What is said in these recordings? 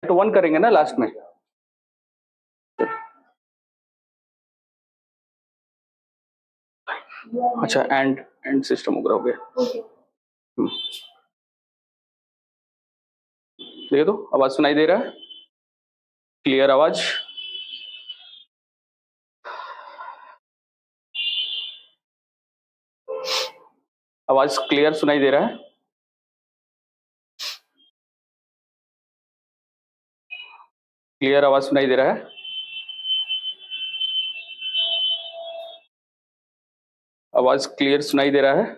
तो 1 करेंगे ना लास्ट में। अच्छा, एंड सिस्टम वगैरह हो गया। देखो तो आवाज सुनाई दे रहा है? क्लियर आवाज? आवाज क्लियर सुनाई दे रहा है? क्लियर आवाज सुनाई दे रहा है? आवाज क्लियर सुनाई दे रहा है?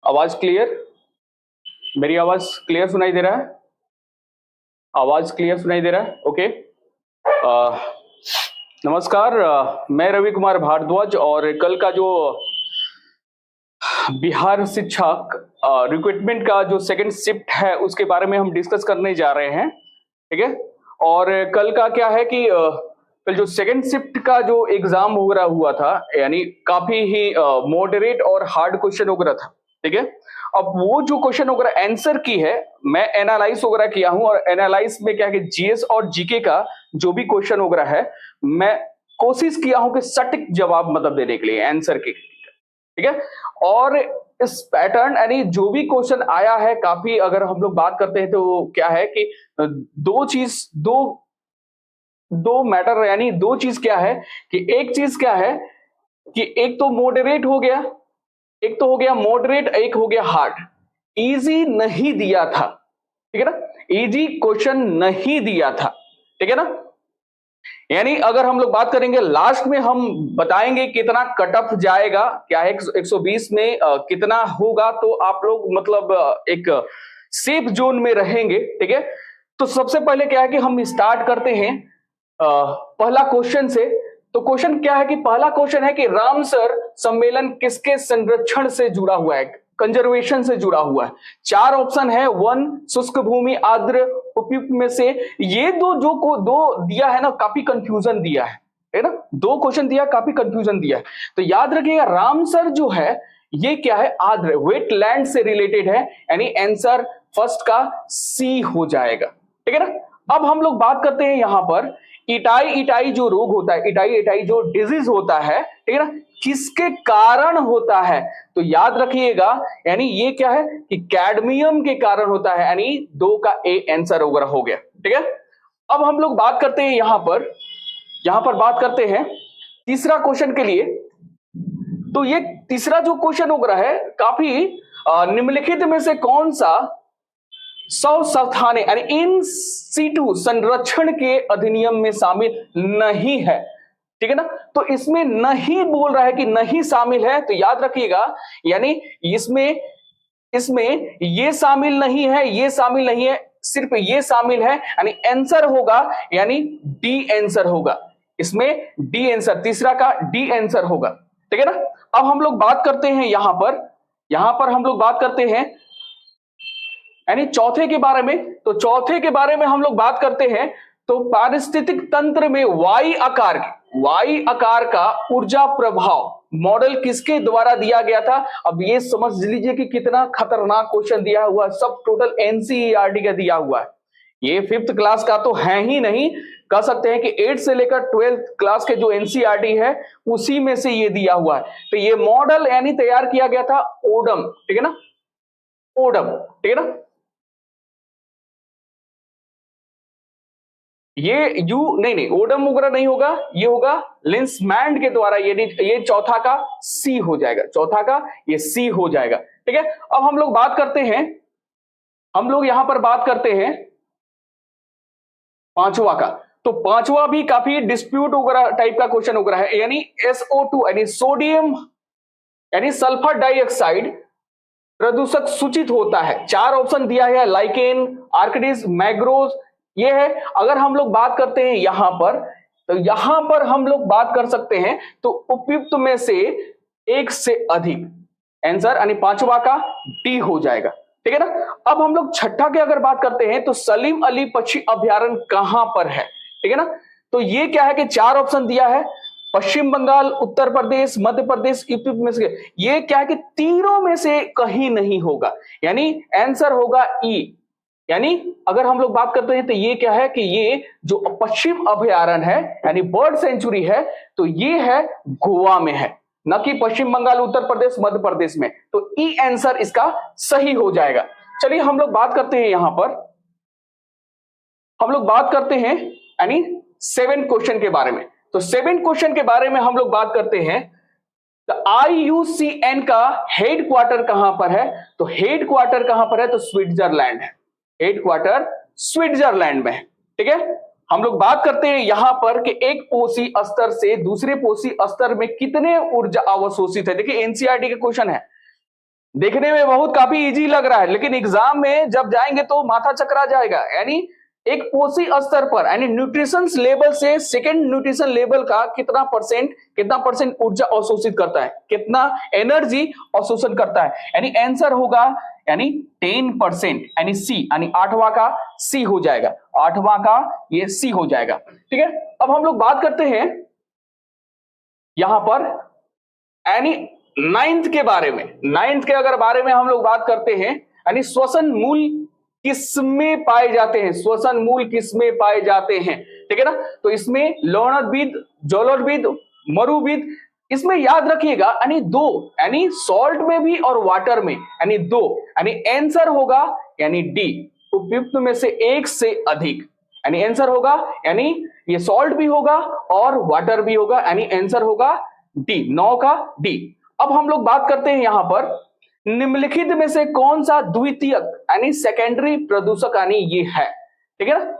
आवाज क्लियर? मेरी आवाज क्लियर सुनाई दे रहा है? आवाज क्लियर सुनाई दे रहा है? ओके। नमस्कार, मैं रवि कुमार भारद्वाज और कल का जो बिहार शिक्षक रिक्रूटमेंट का जो सेकंड शिफ्ट है उसके बारे में हम डिस्कस करने जा रहे हैं, ठीक है। और कल का क्या है कि कल जो सेकंड शिफ्ट का जो एग्जाम वगैरह हुआ था, यानी काफी ही मॉडरेट और हार्ड क्वेश्चन वगैरह था, ठीक है। अब वो जो क्वेश्चन वगैरह आंसर की है, मैं एनालाइज वगैरह किया हूं, और एनालाइज में क्या है कि जीएस और जीके का जो भी क्वेश्चन वगैरह है, मैं कोशिश किया हूं कि सटीक जवाब मतलब देने के लिए आंसर के, ठीक है। और इस पैटर्न यानी जो भी क्वेश्चन आया है, काफी अगर हम लोग बात करते हैं तो क्या है कि दो मैटर, यानी दो चीज क्या है कि एक चीज क्या है कि एक तो मॉडरेट हो गया, एक तो हो गया मॉडरेट, एक हो गया हार्ड। इजी नहीं दिया था, ठीक है ना, इजी क्वेश्चन नहीं दिया था, ठीक है ना। यानी अगर हम लोग बात करेंगे, लास्ट में हम बताएंगे कितना कट ऑफ जाएगा, क्या है 120 में कितना होगा, तो आप लोग मतलब एक सेफ जोन में रहेंगे, ठीक है। तो सबसे पहले क्या है कि हम स्टार्ट करते हैं पहला क्वेश्चन से। तो क्वेश्चन क्या है कि पहला क्वेश्चन है कि रामसर सम्मेलन किसके संरक्षण से जुड़ा हुआ है, कंजर्वेशन से जुड़ा हुआ है। चार ऑप्शन है, वन, शुष्क भूमि, आर्द्र, उपयुक्त में से। ये दो दिया है ना, काफी कंफ्यूजन दिया है ना, दो क्वेश्चन दिया, काफी कंफ्यूजन दिया है। तो याद रखिएगा, रामसर जो है ये क्या है, आर्द्र वेटलैंड से रिलेटेड है, यानी आंसर फर्स्ट का सी हो जाएगा, ठीक है ना। अब हम लोग बात करते हैं यहां पर इटाई जो रोग होता है, इटाई जो डिजीज होता है, ठीक है ना, किसके कारण होता है। तो याद रखिएगा, यानी ये क्या है कि कैडमियम के कारण होता है, यानी दो का ए आंसर वगैरह हो गया, ठीक है। अब हम लोग बात करते हैं यहां पर बात करते हैं तीसरा क्वेश्चन के लिए। तो ये तीसरा जो क्वेश्चन वगैरह है, काफी निम्नलिखित में से कौन सा सावधानी यानी इन सीटू संरक्षण के अधिनियम में शामिल नहीं है, ठीक है ना। तो इसमें नहीं बोल रहा है कि नहीं शामिल है, तो याद रखिएगा, यानी इसमें ये शामिल नहीं है, ये शामिल नहीं है, सिर्फ ये शामिल है, यानी आंसर होगा, यानी डी आंसर होगा, इसमें डी आंसर, तीसरा का डी आंसर होगा, ठीक है ना। अब हम लोग बात करते हैं यहां पर हम लोग बात करते हैं यानी चौथे के बारे में। तो चौथे के बारे में हम लोग बात करते हैं, तो पारिस्थितिक तंत्र में वाई आकार का ऊर्जा प्रभाव मॉडल किसके द्वारा दिया गया था। अब ये समझ लीजिए कि कितना खतरनाक क्वेश्चन दिया हुआ है, सब टोटल एनसीईआरटी का दिया हुआ है। ये 5th क्लास का तो है ही नहीं, कह सकते हैं कि 8 से लेकर 12th क्लास के जो एनसीईआरटी है उसी में से ये दिया हुआ है। तो ये मॉडल यानी तैयार किया गया था ओडम, ठीक है ना, ओडम, ठीक है ना। ये यू नहीं ओडम वगैरह नहीं होगा, ये होगा लिंसमैन के द्वारा, ये चौथा का सी हो जाएगा, चौथा का ये सी हो जाएगा, ठीक है। अब हम लोग बात करते हैं, हम लोग यहां पर बात करते हैं पांचवा का। तो पांचवा भी काफी डिस्प्यूट वगैरह टाइप का क्वेश्चन वगैरह है, यानी SO2 यानी सोडियम यानी सल्फर डाइऑक्साइड प्रदूषक सूचित होता है। चार ऑप्शन दिया है, लाइकेन, आर्किडिस, मैग्रोव, ये है। अगर हम लोग बात करते हैं यहां पर, तो यहां पर हम लोग बात कर सकते हैं, तो उपयुक्त में से एक से अधिक, आंसर यानी पांचवा का डी हो जाएगा, ठीक है ना। अब हम लोग छठा की अगर बात करते हैं, तो सलीम अली पक्षी अभ्यारण्य कहां पर है, ठीक है ना। तो ये क्या है कि चार ऑप्शन दिया है, पश्चिम बंगाल, उत्तर प्रदेश, मध्य प्रदेश, यूपी में से ये क्या है कि तीनों में से कहीं नहीं होगा, यानी आंसर होगा ई। यानी अगर हम लोग बात करते हैं तो ये क्या है कि ये जो पश्चिम अभयारण्य है यानी बर्ड सेंचुरी है, तो ये है गोवा में है, न कि पश्चिम बंगाल, उत्तर प्रदेश, मध्य प्रदेश में। तो ई आंसर इसका सही हो जाएगा। चलिए हम लोग बात करते हैं, यहां पर हम लोग बात करते हैं यानी 7 क्वेश्चन के बारे में। तो 7 क्वेश्चन के बारे में हम लोग बात करते हैं। तो IUCN का हेड क्वार्टर कहां पर है? तो हेड क्वार्टर कहां पर है? तो स्विट्जरलैंड है, हेड क्वार्टर स्विट्जरलैंड में है। ठीक है, हम लोग बात करते हैं यहां पर कि एक पोषी स्तर से दूसरे पोषी स्तर में कितने ऊर्जा अवशोषित है। देखिए एनसीईआरटी का क्वेश्चन है, देखने में बहुत काफी इजी लग रहा है, लेकिन एग्जाम में जब जाएंगे तो माथा चकरा जाएगा। यानी एक पोषी स्तर पर यानी न्यूट्रिशन लेवल से सेकेंड न्यूट्रिशन लेवल का कितना परसेंट ऊर्जा अवशोषित करता है, कितना एनर्जी अवशोषण करता है, यानी आंसर होगा यानी 10%, यानी सी, यानी 8वां का सी हो जाएगा, 8वां का ये सी हो जाएगा। ठीक है, अब हम लोग बात करते हैं यहां पर यानी 9th के बारे में। 9th के अगर बारे में हम लोग बात करते हैं यानी श्वसन मूल किसमें पाए जाते हैं, श्वसन मूल किसमें पाए जाते हैं। ठीक है ना, तो इसमें लवणविद, जलोढ़विद, मरुविद, इसमें याद रखिएगा यानी 2, यानी सॉल्ट में भी और वाटर में, यानी 2, यानी आंसर होगा यानी डी, उपयुक्त में से एक से अधिक, यानी आंसर होगा यानी ये सॉल्ट भी होगा और वाटर भी होगा, यानी आंसर होगा डी, 9 का डी। अब हम लोग बात करते हैं यहां पर निम्नलिखित में से कौन सा द्वितीयक यानी सेकेंडरी प्रदूषक यानी ये है। ठीक है ना,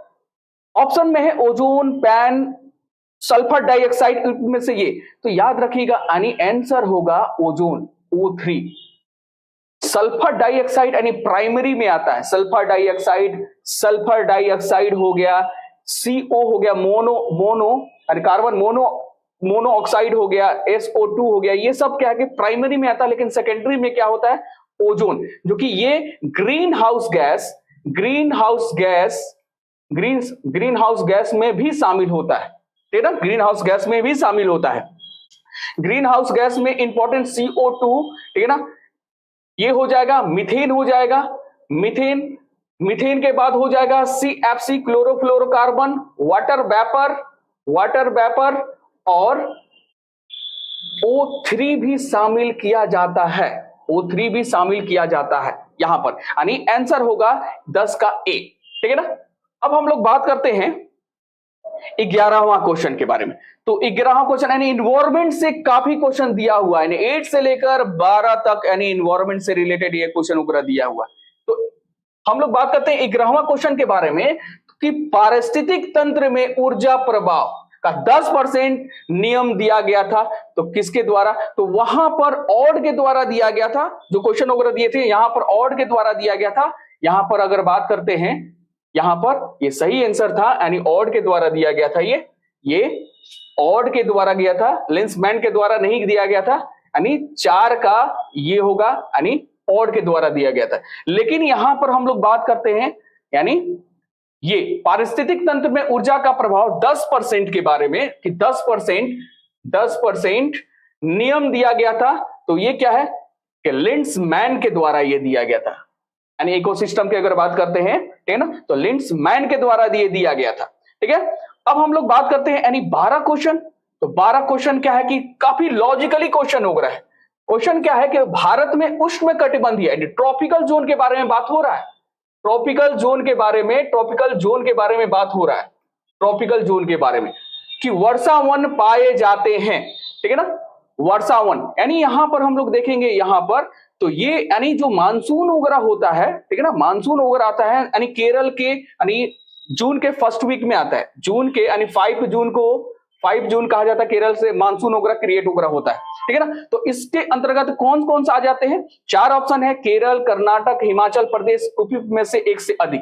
ऑप्शन में है ओजोन, पैन, सल्फर डाइऑक्साइड में से ये, तो याद रखिएगा यानी आंसर होगा ओजोन, O3। सल्फर डाइऑक्साइड यानी प्राइमरी में आता है, सल्फर डाइऑक्साइड हो गया, CO हो गया, मोनो यानी कार्बन मोनो ऑक्साइड हो गया, SO2 हो गया, ये सब क्या है कि प्राइमरी में आता है, लेकिन सेकेंडरी में क्या होता है? ओजोन, जो कि ये ग्रीन हाउस गैस में भी शामिल होता है। ठीक है ना, ग्रीन हाउस गैस में भी शामिल होता है। ग्रीन हाउस गैस में इंपॉर्टेंट CO2, ठीक है ना, ये हो जाएगा, मीथेन हो जाएगा, मीथेन के बाद हो जाएगा CFC क्लोरोफ्लोरोकार्बन, वाटर वेपर और O3 भी शामिल किया जाता है, O3 भी शामिल किया जाता है यहां पर, यानी आंसर होगा 10 का ए। ठीक है ना, अब हम लोग बात करते हैं 11वां क्वेश्चन के बारे में। तो 11वां क्वेश्चन यानी इन्वायरमेंट से काफी क्वेश्चन दिया हुआ है, 8 से लेकर 12 तक यानी इन्वायरमेंट से रिलेटेड ये क्वेश्चन वगैरह दिया हुआ है। तो हम लोग बात करते हैं 11वां क्वेश्चन के बारे में कि पारिस्थितिक तंत्र में ऊर्जा प्रभाव का 10% नियम दिया गया था, तो किसके द्वारा? तो वहां पर ऑड के द्वारा दिया गया था, जो क्वेश्चन वगैरह दिए थे यहां पर ऑड के द्वारा दिया गया था। यहां पर अगर बात करते हैं, यहां पर ये सही आंसर था, यानी ऑड के द्वारा दिया गया था, ये ऑड के द्वारा गया था, लेंसमैन के द्वारा नहीं दिया गया था, यानी 4 का ये होगा, यानी ऑड के द्वारा दिया गया था। लेकिन यहां पर हम लोग बात करते हैं यानी ये पारिस्थितिक तंत्र में ऊर्जा का प्रभाव 10% के बारे में कि 10% नियम दिया गया था, तो ये क्या है कि लिंड्समैन के द्वारा ये दिया गया था, यानी इकोसिस्टम की अगर बात करते हैं, ठीक है ना, तो लिंड्समैन के द्वारा दिया गया था। ठीक है, अब हम लोग बात करते हैं यानी 12 क्वेश्चन। तो 12 क्वेश्चन क्या है कि काफी लॉजिकली क्वेश्चन हो रहा है। क्वेश्चन क्या है कि भारत में उष्णकटिबंधीय यानी ट्रॉपिकल जोन के बारे में बात हो रहा है, ट्रॉपिकल जोन के बारे में बात हो रहा है, ट्रॉपिकल जोन के बारे में कि वर्षावन पाए जाते हैं। ठीक है ना, वर्षावन यानी यहां पर हम लोग देखेंगे यहां पर, तो ये यानी जो मानसून वगैरह होता है, ठीक है ना, मानसून वगैरह आता है यानी केरल के यानी जून के फर्स्ट वीक में आता है, जून के यानी 5 जून कहा जाता है, केरल से मानसून वगैरह क्रिएट वगैरह होता है। ठीक है ना, तो इसके अंतर्गत कौन कौन सा आ जाते हैं? 4 ऑप्शन है, केरल, कर्नाटक, हिमाचल प्रदेश, उपयुक्त में से एक से अधिक।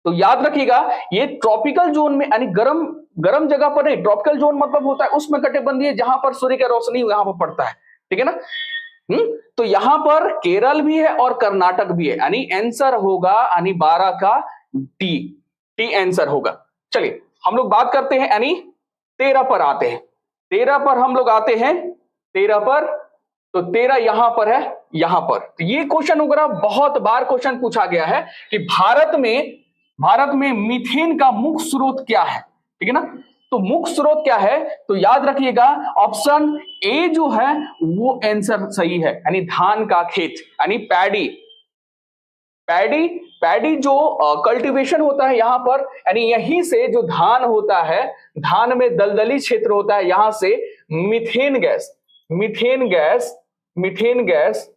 तो याद रखिएगा ये ट्रॉपिकल जोन में यानी गर्म जगह पर नहीं, ट्रॉपिकल जोन मतलब होता है उष्णकटिबंधीय जहां पर सूर्य की रोशनी यहां पर पड़ता है। ठीक है ना, तो यहां पर केरल भी है और कर्नाटक भी है, यानी आंसर होगा यानी 12 का डी आंसर होगा। चलिए हम लोग बात करते हैं यानी 13 पर आते हैं। 13 पर हम लोग आते हैं, 13 पर, तो 13 यहां पर है, यहां पर। तो ये क्वेश्चन वगैरह बहुत बार क्वेश्चन पूछा गया है कि भारत में मीथेन का मुख्य स्रोत क्या है, ठीक है ना। तो मुख्य स्रोत क्या है, तो याद रखिएगा ऑप्शन ए जो है वो आंसर सही है, यानी धान का खेत, यानी पैडी। पैडी जो कल्टीवेशन होता है यहां पर, यानी यहीं से जो धान होता है, धान में दलदली क्षेत्र होता है, यहां से मीथेन गैस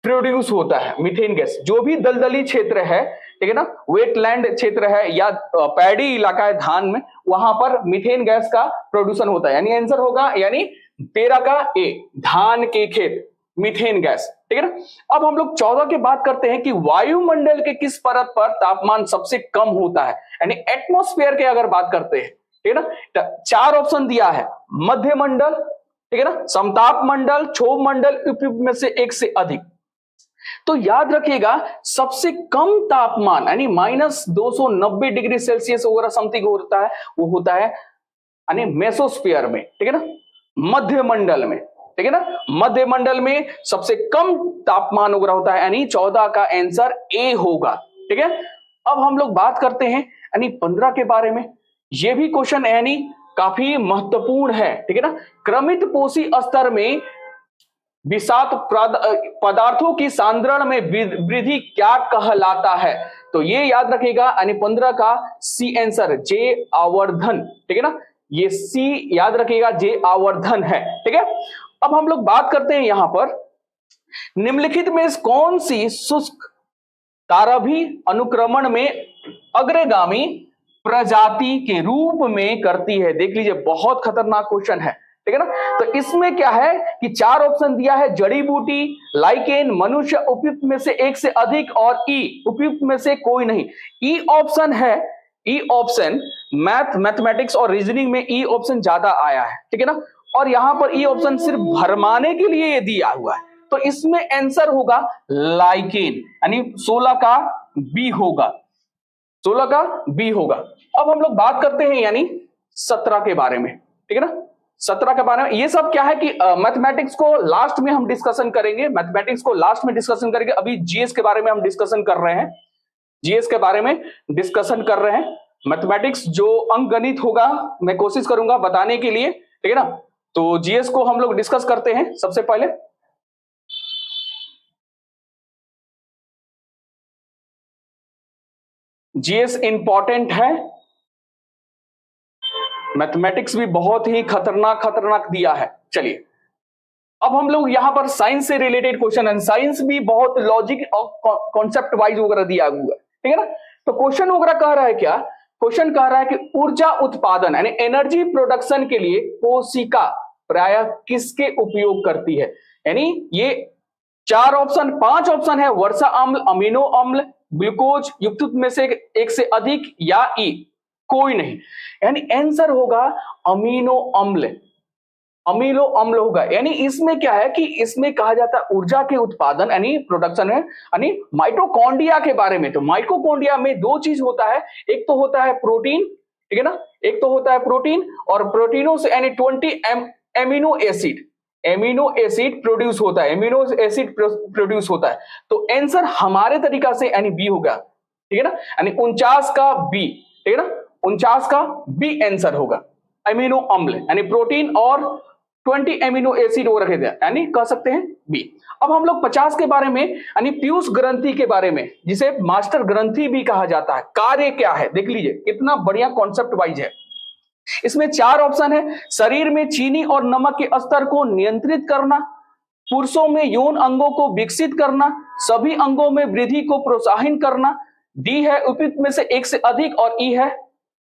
प्रोड्यूस होता है। मीथेन गैस जो भी दलदली क्षेत्र है, ठीक है ना, वेटलैंड क्षेत्र है या पैडी इलाका है धान में, वहां पर मीथेन गैस का प्रोड्यूसन होता है, यानी आंसर होगा, यानी 13 का ए, धान के खेत, मीथेन गैस, ठीक है ना। अब हम लोग 14 की बात करते हैं कि वायुमंडल के किस परत पर तापमान सबसे कम होता है, यानी एटमॉस्फेयर के अगर बात करते हैं, ठीक है ना। 4 ऑप्शन दिया है, मध्य मंडल, ठीक है ना, समताप मंडल, क्षोभ मंडल, उपयुक्त में से एक से अधिक। तो याद रखिएगा सबसे कम तापमान यानी -290 डिग्री सेल्सियस वगैरह समथिंग होता है, वो होता है यानी मेसोस्फीयर में, ठीक है ना, मध्य मंडल में, ठीक है ना। मध्य मंडल में सबसे कम तापमान वगैरह होता है, यानी 14 का आंसर ए होगा, ठीक है। अब हम लोग बात करते हैं यानी 15 के बारे में। यह भी क्वेश्चन यानी काफी महत्वपूर्ण है, ठीक है ना। क्रमित पोषी स्तर में विषाक्त पदार्थों की सांद्रण में वृद्धि क्या कहलाता है, तो ये याद रखिएगा, यानी 15 का सी आंसर, जे आवर्धन, ठीक है ना, ये सी याद रखिएगा, जे आवर्धन है, ठीक है। अब हम लोग बात करते हैं यहां पर, निम्नलिखित में कौन सी शुष्क तारभी अनुक्रमण में अग्रगामी प्रजाति के रूप में करती है। देख लीजिए बहुत खतरनाक क्वेश्चन है, ठीक है ना। तो इसमें क्या है कि 4 ऑप्शन दिया है, जड़ी बूटी, लाइकेन, मनुष्य, उपयुक्त में से एक से अधिक, और ई उपयुक्त में से कोई नहीं। ई ऑप्शन है, ई ऑप्शन मैथमेटिक्स और रीजनिंग में ई ऑप्शन ज्यादा आया है, ठीक है ना। और यहां पर ई ऑप्शन सिर्फ भरमाने के लिए ये दिया हुआ है, तो इसमें आंसर होगा लाइकेन, यानी 16 का बी होगा, 16 का बी होगा। अब हम लोग बात करते हैं यानी 17 के बारे में, ठीक है ना। 17 के बारे में ये सब क्या है कि मैथमेटिक्स को लास्ट में हम डिस्कशन करेंगे, अभी जीएस के बारे में हम डिस्कशन कर रहे हैं, जीएस के बारे में डिस्कशन कर रहे हैं। मैथमेटिक्स जो अंकगणित होगा मैं कोशिश करूंगा बताने के लिए, ठीक है ना। तो जीएस को हम लोग डिस्कस करते हैं। सबसे पहले जीएस इंपॉर्टेंट है, मैथमेटिक्स भी बहुत ही खतरनाक दिया है। चलिए अब हम लोग यहां पर साइंस से रिलेटेड क्वेश्चन है, साइंस भी बहुत लॉजिक और कॉन्सेप्ट वाइज वगैरह दिया हुआ है, ठीक है ना। तो क्वेश्चन वगैरह कह रहा है क्या, क्वेश्चन कह रहा है कि ऊर्जा उत्पादन यानी एनर्जी प्रोडक्शन के लिए कोशिका प्रायः किसके उपयोग करती है, यानी ये 4 ऑप्शन 5 ऑप्शन है, वर्षा अम्ल, अमीनो अम्ल, ग्लूकोज, युक्त में से एक से अधिक, या ई कोई नहीं, यानी आंसर होगा अमीनो अम्ल, अमीनो अम्ल होगा। यानी इसमें क्या है कि इसमें कहा जाता है ऊर्जा के उत्पादन यानी प्रोडक्शन है, यानी माइटोकॉन्ड्रिया के बारे में। तो माइटोकॉन्ड्रिया में 2 चीज होता है, एक तो होता है प्रोटीन, ठीक है ना, एक तो होता है प्रोटीन, और प्रोटीनों से यानी 20 एमिनो एसिड प्रोड्यूस होता है, एमिनो एसिड प्रोड्यूस होता है। तो आंसर हमारे तरीका से यानी बी होगा, ठीक है ना, यानी 49 का बी, ठीक है ना, 49 का बी आंसर होगा, एमिनो अम्ल यानी प्रोटीन और 20 एमिनो एसिड वो रखे थे, यानी कह सकते हैं बी। अब हम लोग 50 के बारे में यानी पीयूष ग्रंथि के बारे में, जिसे मास्टर ग्रंथि भी कहा जाता है, कार्य क्या है, देख लीजिए कितना बढ़िया कॉन्सेप्ट वाइज है। इसमें 4 ऑप्शन है, शरीर में चीनी और नमक के स्तर को नियंत्रित करना, पुरुषों में यौन अंगों को विकसित करना, सभी अंगों में वृद्धि को प्रोत्साहित करना, डी है उपयुक्त में से एक से अधिक, और ई है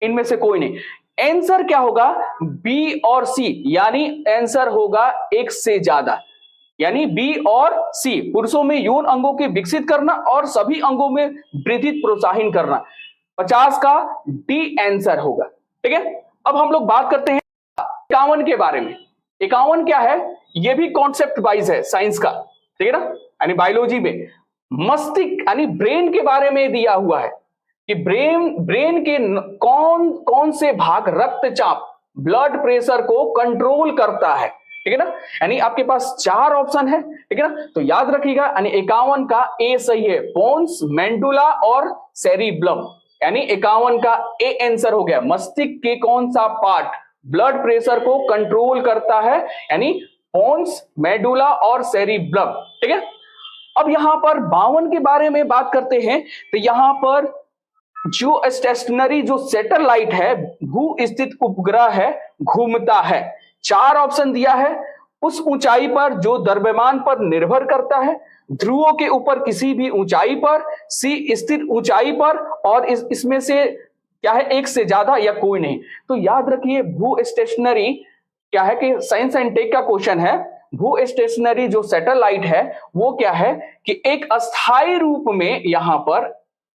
इनमें से कोई नहीं। आंसर क्या होगा, बी और सी, यानी आंसर होगा एक से ज्यादा, यानी बी और सी, पुरुषों में यौन अंगों के विकसित करना और सभी अंगों में वृद्धि प्रोत्साहित करना। 50 का डी आंसर होगा, ठीक है। अब हम लोग बात करते हैं 51 के बारे में। 51 क्या है, यह भी कॉन्सेप्ट वाइज है साइंस का, ठीक है ना, यानी बायोलॉजी में मस्तिष्क यानी ब्रेन के बारे में दिया हुआ है कि ब्रेन के कौन कौन से भाग रक्तचाप ब्लड प्रेशर को कंट्रोल करता है, ठीक है ना। यानी आपके पास 4 ऑप्शन है, ठीक है ना। तो याद रखिएगा, यानी 51 का ए सही है, पोन्स, मेंडुला और सेरिब्लम। यानी 51 का ए आंसर हो गया। मस्तिष्क के कौन सा पार्ट ब्लड प्रेशर को कंट्रोल करता है? यानी पोन्स, मेडुला और सेरिब्लम, ठीक है। अब यहां पर 52 के बारे में बात करते हैं। तो यहां पर जो स्टेशनरी जो सैटेलाइट है, भू स्थित उपग्रह है, घूमता है। 4 ऑप्शन दिया है। उस ऊंचाई पर जो द्रव्यमान पर निर्भर करता है, ध्रुवों के ऊपर किसी भी ऊंचाई पर, सी स्थिर ऊंचाई पर, और इसमें से क्या है, एक से ज्यादा या कोई नहीं। तो याद रखिए, भू स्टेशनरी क्या है कि साइंस एंड टेक का क्वेश्चन है। भू स्टेशनरी जो सैटेलाइट है वो क्या है कि एक अस्थायी रूप में यहां पर,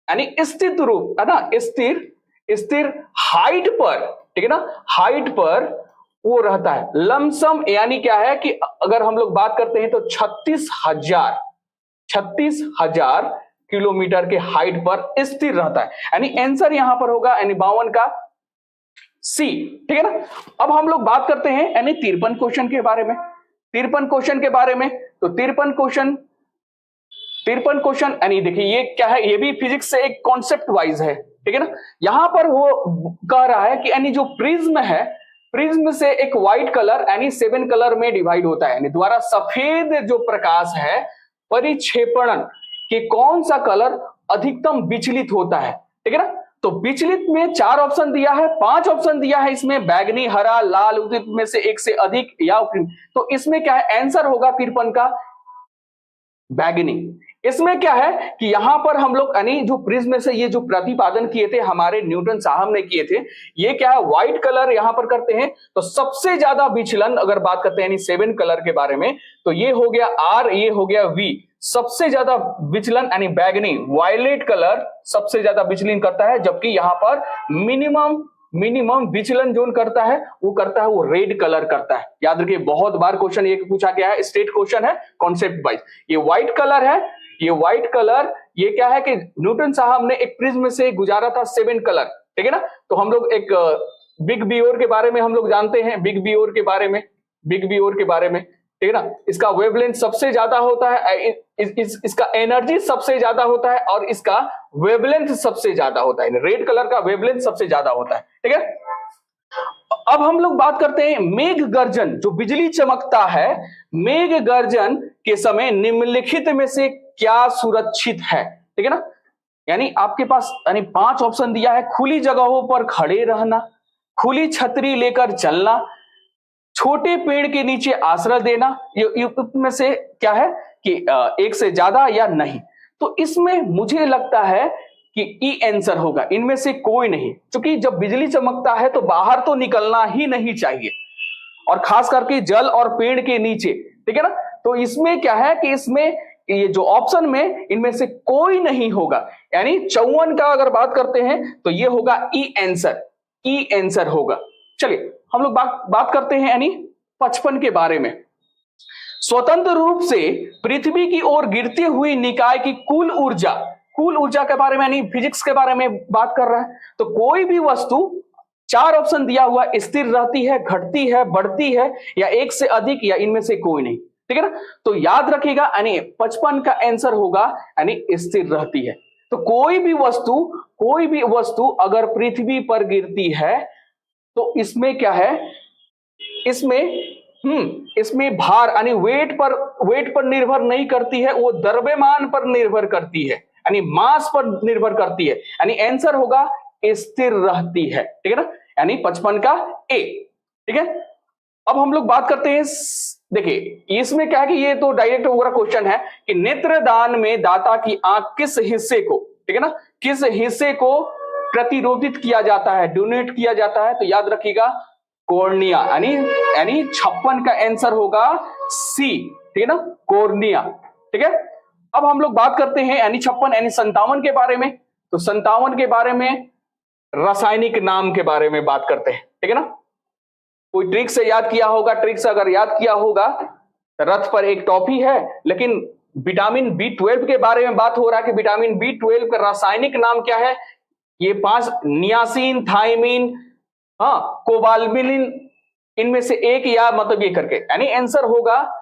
यानी स्थित रूप है ना, स्थिर हाइट पर, ठीक है ना, हाइट पर वो रहता है। लमसम यानी क्या है कि अगर हम लोग बात करते हैं तो 36,000 किलोमीटर के हाइट पर स्थिर रहता है। यानी आंसर यहां पर होगा यानी 52 का सी, ठीक है ना। अब हम लोग बात करते हैं यानी 53 क्वेश्चन के बारे में। 53 क्वेश्चन के बारे में, तो 53 क्वेश्चन यानी देखिए ये क्या है, ये भी फिजिक्स से एक कॉन्सेप्ट वाइज है, ठीक है ना। यहां पर वो कह रहा है कि यानी जो प्रिज्म है, प्रिज्म से एक व्हाइट कलर यानी 7 कलर में डिवाइड होता है, यानी द्वारा सफेद जो प्रकाश है परिक्षेपण के कौन सा कलर अधिकतम विचलित होता है, ठीक है ना। तो विचलित में 4 ऑप्शन दिया है, 5 ऑप्शन दिया है इसमें, बैगनी, हरा, लाल, में से एक से अधिक या तो इसमें क्या है, आंसर होगा 53 का बैगनी। इसमें क्या है कि यहां पर हम लोग यानी जो प्रिज्म से ये जो प्रतिपादन किए थे हमारे न्यूटन साहब ने किए थे, ये क्या है व्हाइट कलर यहां पर करते हैं। तो सबसे ज्यादा विचलन अगर बात करते हैं यानी 7 कलर के बारे में, तो ये हो गया आर, ये हो गया वी। सबसे ज्यादा विचलन यानी बैगनी, वायलेट कलर सबसे ज्यादा विचलन करता है, जबकि यहां पर मिनिमम विचलन जोन करता है वो रेड कलर करता है। याद रखिए, बहुत बार क्वेश्चन ये पूछा गया है, स्टेट क्वेश्चन है कॉन्सेप्ट वाइज। ये व्हाइट कलर है, ये व्हाइट कलर, ये क्या है कि न्यूटन साहब ने एक प्रिज्म से गुजारा था 7 कलर, ठीक है ना। तो हम लोग एक बिग बियोर के बारे में हम लोग जानते हैं, बिग बियोर के बारे में, ठीक है ना। इसका वेवलेंथ सबसे ज्यादा होता है, इसका एनर्जी सबसे ज्यादा होता है और इसका वेवलेंथ सबसे ज्यादा होता है। रेड कलर का वेवलेंथ सबसे ज्यादा होता है, ठीक है। अब हम लोग बात करते हैं मेघ गर्जन, जो बिजली चमकता है, मेघ गर्जन के समय निम्नलिखित में से क्या सुरक्षित है, ठीक है ना। यानी आपके पास यानी 5 ऑप्शन दिया है। खुली जगहों पर खड़े रहना, खुली छतरी लेकर चलना, छोटे पेड़ के नीचे आश्रय देना, ये में से क्या है कि एक से ज्यादा या नहीं। तो इसमें मुझे लगता है कि ई आंसर होगा, इनमें से कोई नहीं, क्योंकि जब बिजली चमकता है तो बाहर तो निकलना ही नहीं चाहिए, और खास करके जल और पेड़ के नीचे, ठीक है ना। तो इसमें क्या है कि इसमें ये जो ऑप्शन में इनमें से कोई नहीं होगा। यानी 54 का अगर बात करते हैं तो ये होगा ई आंसर होगा। चलिए हम लोग बात करते हैं यानी 55 के बारे में। स्वतंत्र रूप से पृथ्वी की ओर गिरती हुई निकाय की कुल ऊर्जा के बारे में यानी फिजिक्स के बारे में बात कर रहा है। तो कोई भी वस्तु, 4 ऑप्शन दिया हुआ, स्थिर रहती है, घटती है, बढ़ती है, या एक से अधिक, या इनमें से कोई नहीं, ठीक है ना। तो याद रखिएगा यानी 55 का आंसर होगा यानी स्थिर रहती है। तो कोई भी वस्तु अगर पृथ्वी पर गिरती है तो इसमें क्या है, इसमें भार यानी वेट पर निर्भर नहीं करती है, वो द्रव्यमान पर निर्भर करती है, यानी मास पर निर्भर करती है। यानी आंसर होगा स्थिर रहती है, ठीक है ना। यानी 55 का ए, ठीक है। अब हम लोग बात करते हैं, देखिए इसमें क्या है कि ये तो डायरेक्ट वगैरह क्वेश्चन है कि नेत्रदान में दाता की आंख किस हिस्से को, ठीक है ना, किस हिस्से को प्रतिरोधित किया जाता है, डोनेट किया जाता है। तो याद रखिएगा कॉर्निया, यानी 56 का आंसर होगा सी, ठीक है ना, कॉर्निया, ठीक है। अब हम लोग बात करते हैं यानी 56 यानी 57 के बारे में। तो 57 के बारे में रासायनिक नाम के बारे में बात करते हैं, ठीक है ना। कोई ट्रिक से याद किया होगा, ट्रिक से अगर याद किया होगा, रथ पर एक टॉफी है, लेकिन विटामिन B12 के बारे में बात हो रहा है कि विटामिन B12 का रासायनिक नाम क्या है। ये 5 नियासिन, थायमीन, हाँ, कोबालमिन इनमें से एक, या मतलब ये करके, यानी आंसर होगा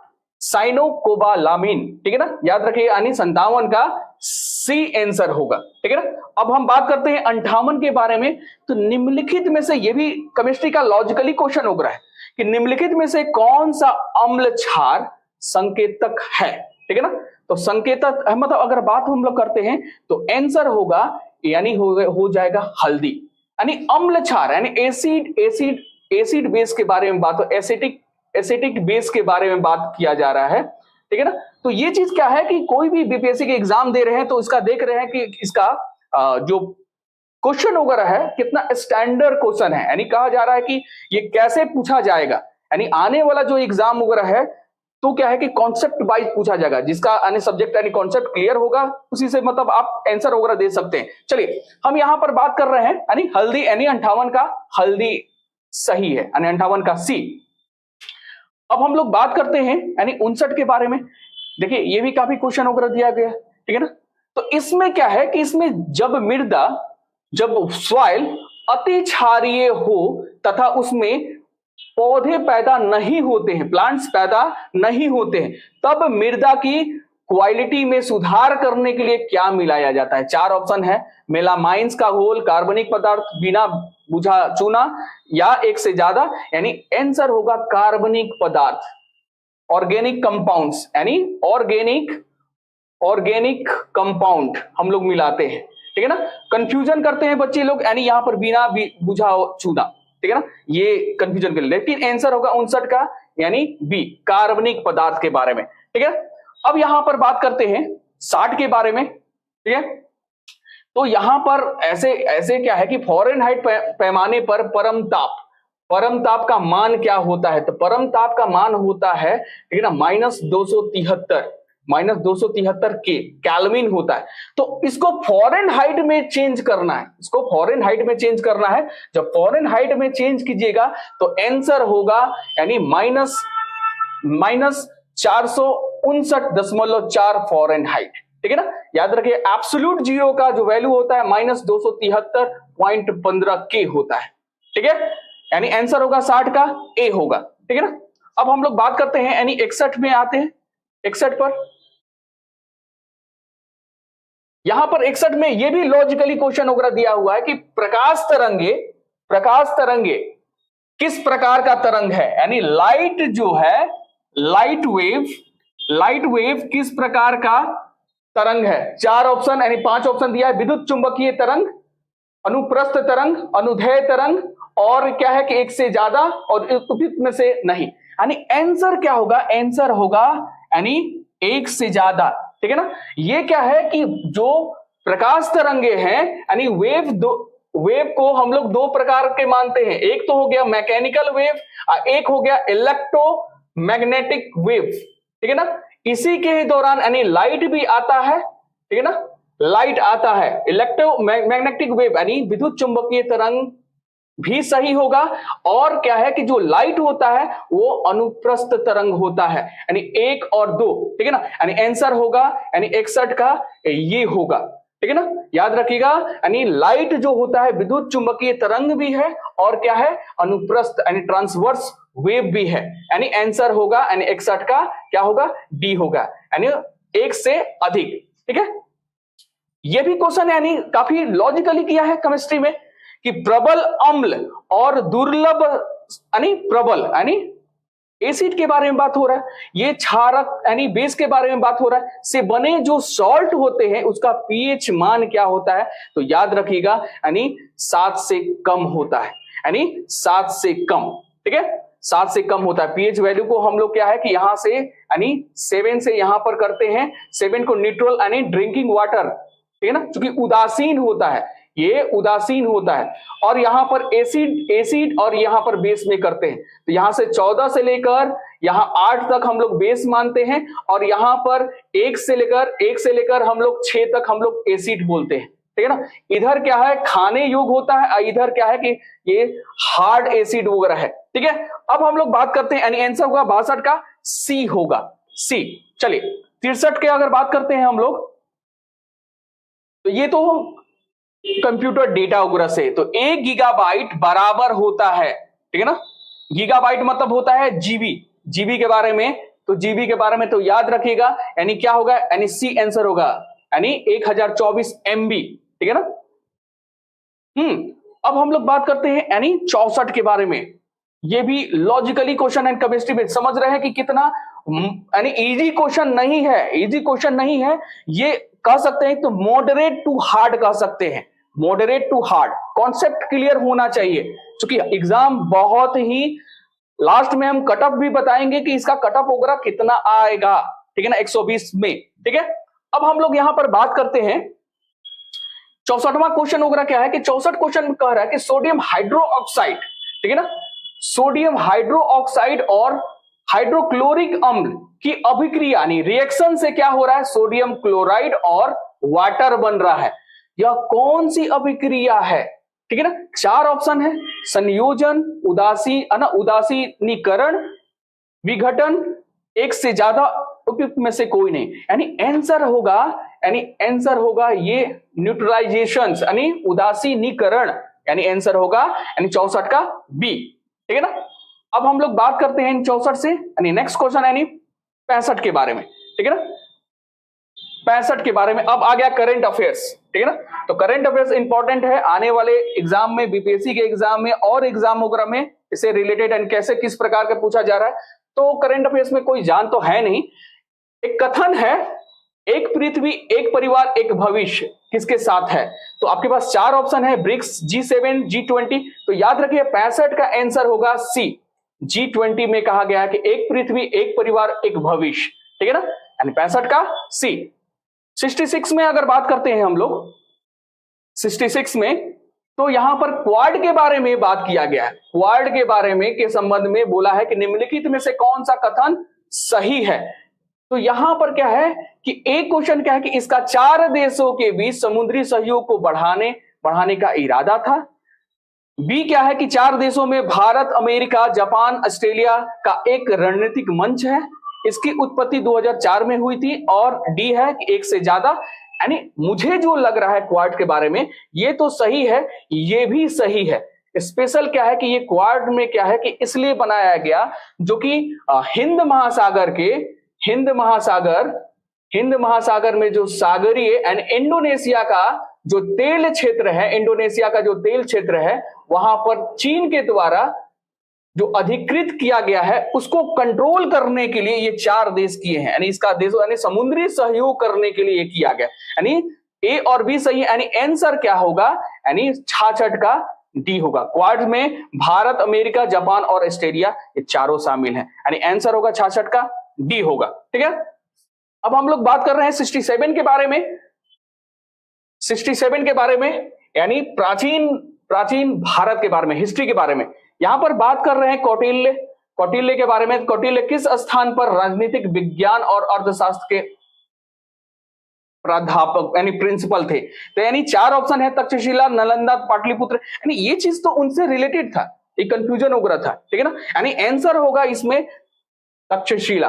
साइनोकोबालामिन। ठीक है ना, याद रखिए, यानी 57 का सी आंसर होगा। ठीक है ना। अब हम बात करते हैं 58 के बारे में। तो निम्नलिखित में से, ये भी केमिस्ट्री का लॉजिकली क्वेश्चन हो रहा है कि निम्नलिखित में से कौन सा अम्ल क्षार संकेतक है। ठीक है ना। तो संकेतक मतलब अगर बात हम लोग करते हैं तो आंसर होगा, यानी हो जाएगा हल्दी। यानी अम्ल क्षार, यानी एसिड बेस के बारे में बात हो, एसिटिक बेस के बारे में बात किया जा रहा है। ठीक है ना। तो ये चीज क्या है कि कोई भी बीपीएससी के एग्जाम दे रहे हैं तो इसका देख रहे हैं कि इसका जो क्वेश्चन वगैरह है कितना स्टैंडर्ड क्वेश्चन है, यानी कहा जा रहा है कि ये कैसे पूछा जाएगा। यानी आने वाला जो एग्जाम वगैरह है तो क्या है कि कॉन्सेप्ट वाइज पूछा जाएगा, जिसका यानी सब्जेक्ट यानी कॉन्सेप्ट क्लियर होगा उसी से मतलब आप आंसर वगैरह दे सकते हैं। चलिए हम यहां पर बात कर रहे हैं यानी हल्दी, यानी 58 का हल्दी सही है, यानी 58 का सी। अब हम लोग बात करते हैं यानी 59 के बारे में। देखिए ये भी काफी क्वेश्चन वगैरह दिया गया है। ठीक है ना। तो इसमें क्या है कि इसमें जब सॉइल अति क्षारीय हो तथा उसमें पौधे पैदा नहीं होते हैं, प्लांट्स पैदा नहीं होते हैं, तब मृदा की क्वालिटी में सुधार करने के लिए क्या मिलाया जाता है। 4 ऑप्शन है, मेलामाइंस का घोल, कार्बनिक पदार्थ, बिना बुझा चूना, या एक से ज्यादा। यानी आंसर होगा कार्बनिक पदार्थ, ऑर्गेनिक कंपाउंड्स, यानी ऑर्गेनिक कंपाउंड हम लोग मिलाते हैं। ठीक है ना। कंफ्यूजन करते हैं बच्चे लोग, यानी यहां पर बिना बुझा चूना। ठीक है ना, ये कंफ्यूजन कर, लेकिन आंसर होगा 59 का, यानी बी, कार्बनिक पदार्थ के बारे में। ठीक है। अब यहां पर बात करते हैं 60 के बारे में। ठीक है। तो यहां पर ऐसे क्या है कि फ़ारेनहाइट पैमाने पर परम ताप का मान क्या होता है। तो परम ताप का मान होता है, ठीक है ना, -273 के केल्विन होता है। तो इसको फ़ारेनहाइट में चेंज करना है, जब फ़ारेनहाइट में चेंज कीजिएगा तो आंसर होगा यानी -459.4 फ़ारेनहाइट। ठीक है ना। याद रखिए एब्सोल्यूट जीरो का जो वैल्यू होता है -273.15 के होता है। ठीक है। यानी आंसर होगा 60 का ए होगा। ठीक है ना। अब हम लोग बात करते हैं यानी 61 में आते हैं। 61 पर, यहां पर 61 में ये भी लॉजिकली क्वेश्चन वगैरह दिया हुआ है कि प्रकाश तरंगे किस प्रकार का तरंग है, यानी लाइट जो है, लाइट वेव किस प्रकार का तरंग है। 4 ऑप्शन यानी 5 ऑप्शन दिया है, विद्युत चुंबकीय तरंग, अनुप्रस्थ तरंग, अनुदैर्ध्य तरंग, और क्या है कि एक से ज्यादा, और उपयुक्त में से नहीं। यानी आंसर क्या होगा, आंसर होगा यानी एक से ज्यादा। ठीक है ना। ये क्या है कि जो प्रकाश तरंगे हैं यानी वेव को हम लोग 2 प्रकार के मानते हैं, एक तो हो गया मैकेनिकल वेव, एक हो गया इलेक्ट्रोमैग्नेटिक वेव। ठीक है ना। इसी के दौरान यानी लाइट भी आता है। ठीक है ना, लाइट आता है, इलेक्ट्रोमैग्नेटिक वेव यानी विद्युत चुंबकीय तरंग भी सही होगा, और क्या है कि जो लाइट होता है वो अनुप्रस्थ तरंग होता है, यानी 1 और 2। ठीक है ना। यानी आंसर होगा यानी 61 का ये होगा। ठीक है ना। याद रखिएगा यानी लाइट जो होता है विद्युत चुंबकीय तरंग भी है, और क्या है, अनुप्रस्थ यानी ट्रांसवर्स वेव भी है। यानी आंसर होगा यानी 61 का क्या होगा, डी होगा, यानी 1 से अधिक। ठीक है। यह भी क्वेश्चन यानी काफी लॉजिकली किया है केमिस्ट्री में कि प्रबल अम्ल और दुर्लभ यानी प्रबल यानी एसिड के बारे में बात हो रहा है, ये क्षारक यानी बेस के बारे में बात हो रहा है, से बने जो सॉल्ट होते हैं उसका पीएच मान क्या होता है। तो याद रखिएगा यानी 7 से कम होता है, यानी 7 से कम। ठीक है, 7 से कम होता है। पीएच वैल्यू को हम लोग क्या है कि यहां से यानी 7 से यहां पर करते हैं, 7 को न्यूट्रल यानी ड्रिंकिंग वाटर, ठीक है ना, क्योंकि उदासीन होता है, ये उदासीन होता है। और यहां पर एसिड और यहां पर बेस में करते हैं, तो यहां से 14 से लेकर यहां 8 तक हम लोग बेस मानते हैं, और यहां पर 1 से लेकर हम लोग 6 तक हम लोग एसिड बोलते हैं। ठीक है ना। इधर क्या है, खाने योग्य होता है, इधर क्या है कि ये हार्ड एसिड वगैरह है। ठीक है। अब हम लोग बात करते हैं यानी आंसर होगा 62 का सी होगा, सी। चलिए 63 के अगर बात करते हैं हम लोग, तो ये तो कंप्यूटर डेटा वगैरह से। तो 1 गीगाबाइट बराबर होता है, ठीक है ना, गीगाबाइट मतलब होता है जीबी, जीबी के बारे में, तो जीबी के बारे में तो याद रखिएगा, यानी क्या होगा, यानी सी आंसर होगा, यानी 1024 MB, ठीक है ना। अब हम लोग बात करते हैं यानी 64 के बारे में। ये भी लॉजिकली क्वेश्चन है केमिस्ट्री में, समझ रहे हैं कि कितना यानी इजी क्वेश्चन नहीं है, इजी क्वेश्चन नहीं है, ये कह सकते हैं तो मॉडरेट टू हार्ड कह सकते हैं, moderate to hard. Concept clear होना चाहिए, क्योंकि एग्जाम बहुत ही लास्ट में हम कटअप भी बताएंगे कि इसका कटअप वगैरह कितना आएगा, ठीक है ना, 120 में, ठीक है। अब हम लोग यहां पर बात करते हैं 64वां क्वेश्चन वगैरह क्या है कि 64 क्वेश्चन कह रहा है कि सोडियम हाइड्रोक्साइड, ठीक है ना, सोडियम हाइड्रोक्साइड और हाइड्रोक्लोरिक अम्ल की अभिक्रिया यानी रिएक्शन से क्या हो रहा है, सोडियम क्लोराइड और वाटर बन रहा है। यह कौन सी अभिक्रिया है, ठीक है ना, 4 ऑप्शन है, संयोजन, उदासीनीकरण, विघटन, एक से ज्यादा, उपयुक्त में से कोई नहीं, यानी आंसर होगा, यानी आंसर होगा ये न्यूट्रलाइजेशन यानी उदासीनीकरण, यानी आंसर होगा यानी 64 का बी, ठीक है ना। अब हम लोग बात करते हैं 64 से, यानी नेक्स्ट क्वेश्चन यानी 65 के बारे में, ठीक है ना, 65 के बारे में। अब आ गया करंट अफेयर्स, ठीक है ना। तो करंट अफेयर्स इंपॉर्टेंट है आने वाले एग्जाम में, बीपीएससी के एग्जाम में और एग्जाम वगैरह में इससे रिलेटेड एंड कैसे किस प्रकार का पूछा जा रहा है। तो करंट अफेयर्स में कोई जान तो है नहीं, एक कथन है, एक पृथ्वी एक परिवार एक भविष्य किसके साथ है, तो आपके पास 4 ऑप्शन है, ब्रिक्स, G7, G20। तो याद रखिए 65 का आंसर होगा सी, G20 में कहा गया है कि एक पृथ्वी एक परिवार एक भविष्य, ठीक है ना, यानी 65 का सी। 66 में अगर बात करते हैं हम लोग 66 में, तो यहां पर क्वाड के बारे में बात किया गया है, क्वाड के बारे में के संबंध में बोला है कि निम्नलिखित में से कौन सा कथन सही है। तो यहां पर क्या है कि एक क्वेश्चन क्या है कि इसका 4 देशों के बीच समुद्री सहयोग को बढ़ाने का इरादा था। बी क्या है कि 4 देशों में भारत, अमेरिका, जापान, ऑस्ट्रेलिया का एक रणनीतिक मंच है, इसकी उत्पत्ति 2004 में हुई थी। और डी है कि एक से ज्यादा, यानी मुझे जो लग रहा है क्वाड के बारे में ये तो सही है, ये भी सही है। स्पेशल क्या है कि ये क्वाड में क्या है कि इसलिए बनाया गया जो कि हिंद महासागर में जो सागरीय एंड इंडोनेशिया का जो तेल क्षेत्र है, इंडोनेशिया का जो तेल क्षेत्र है वहां पर चीन के द्वारा जो अधिकृत किया गया है उसको कंट्रोल करने के लिए ये 4 देश किए हैं, यानी इसका देश यानी समुद्री सहयोग करने के लिए ये किया गया, यानी ए और बी सही है, यानी आंसर क्या होगा, यानी 66 का डी होगा। क्वाड में भारत, अमेरिका, जापान और ऑस्ट्रेलिया ये चारों शामिल हैं, यानी आंसर होगा 66 का डी होगा, ठीक है। अब हम लोग बात कर रहे हैं 67 के बारे में, 67 के बारे में यानी प्राचीन भारत के बारे में, हिस्ट्री के बारे में। यहां पर बात कर रहे हैं कौटिल्य के बारे में। कौटिल्य किस स्थान पर राजनीतिक विज्ञान और अर्थशास्त्र के प्राध्यापक यानी प्रिंसिपल थे? तो यानी 4 ऑप्शन है, तक्षशिला, नालंदा, पाटलिपुत्र, यानी ये चीज तो उनसे रिलेटेड था, एक कंफ्यूजन हो रहा था, ठीक है ना, यानी आंसर होगा इसमें तक्षशिला,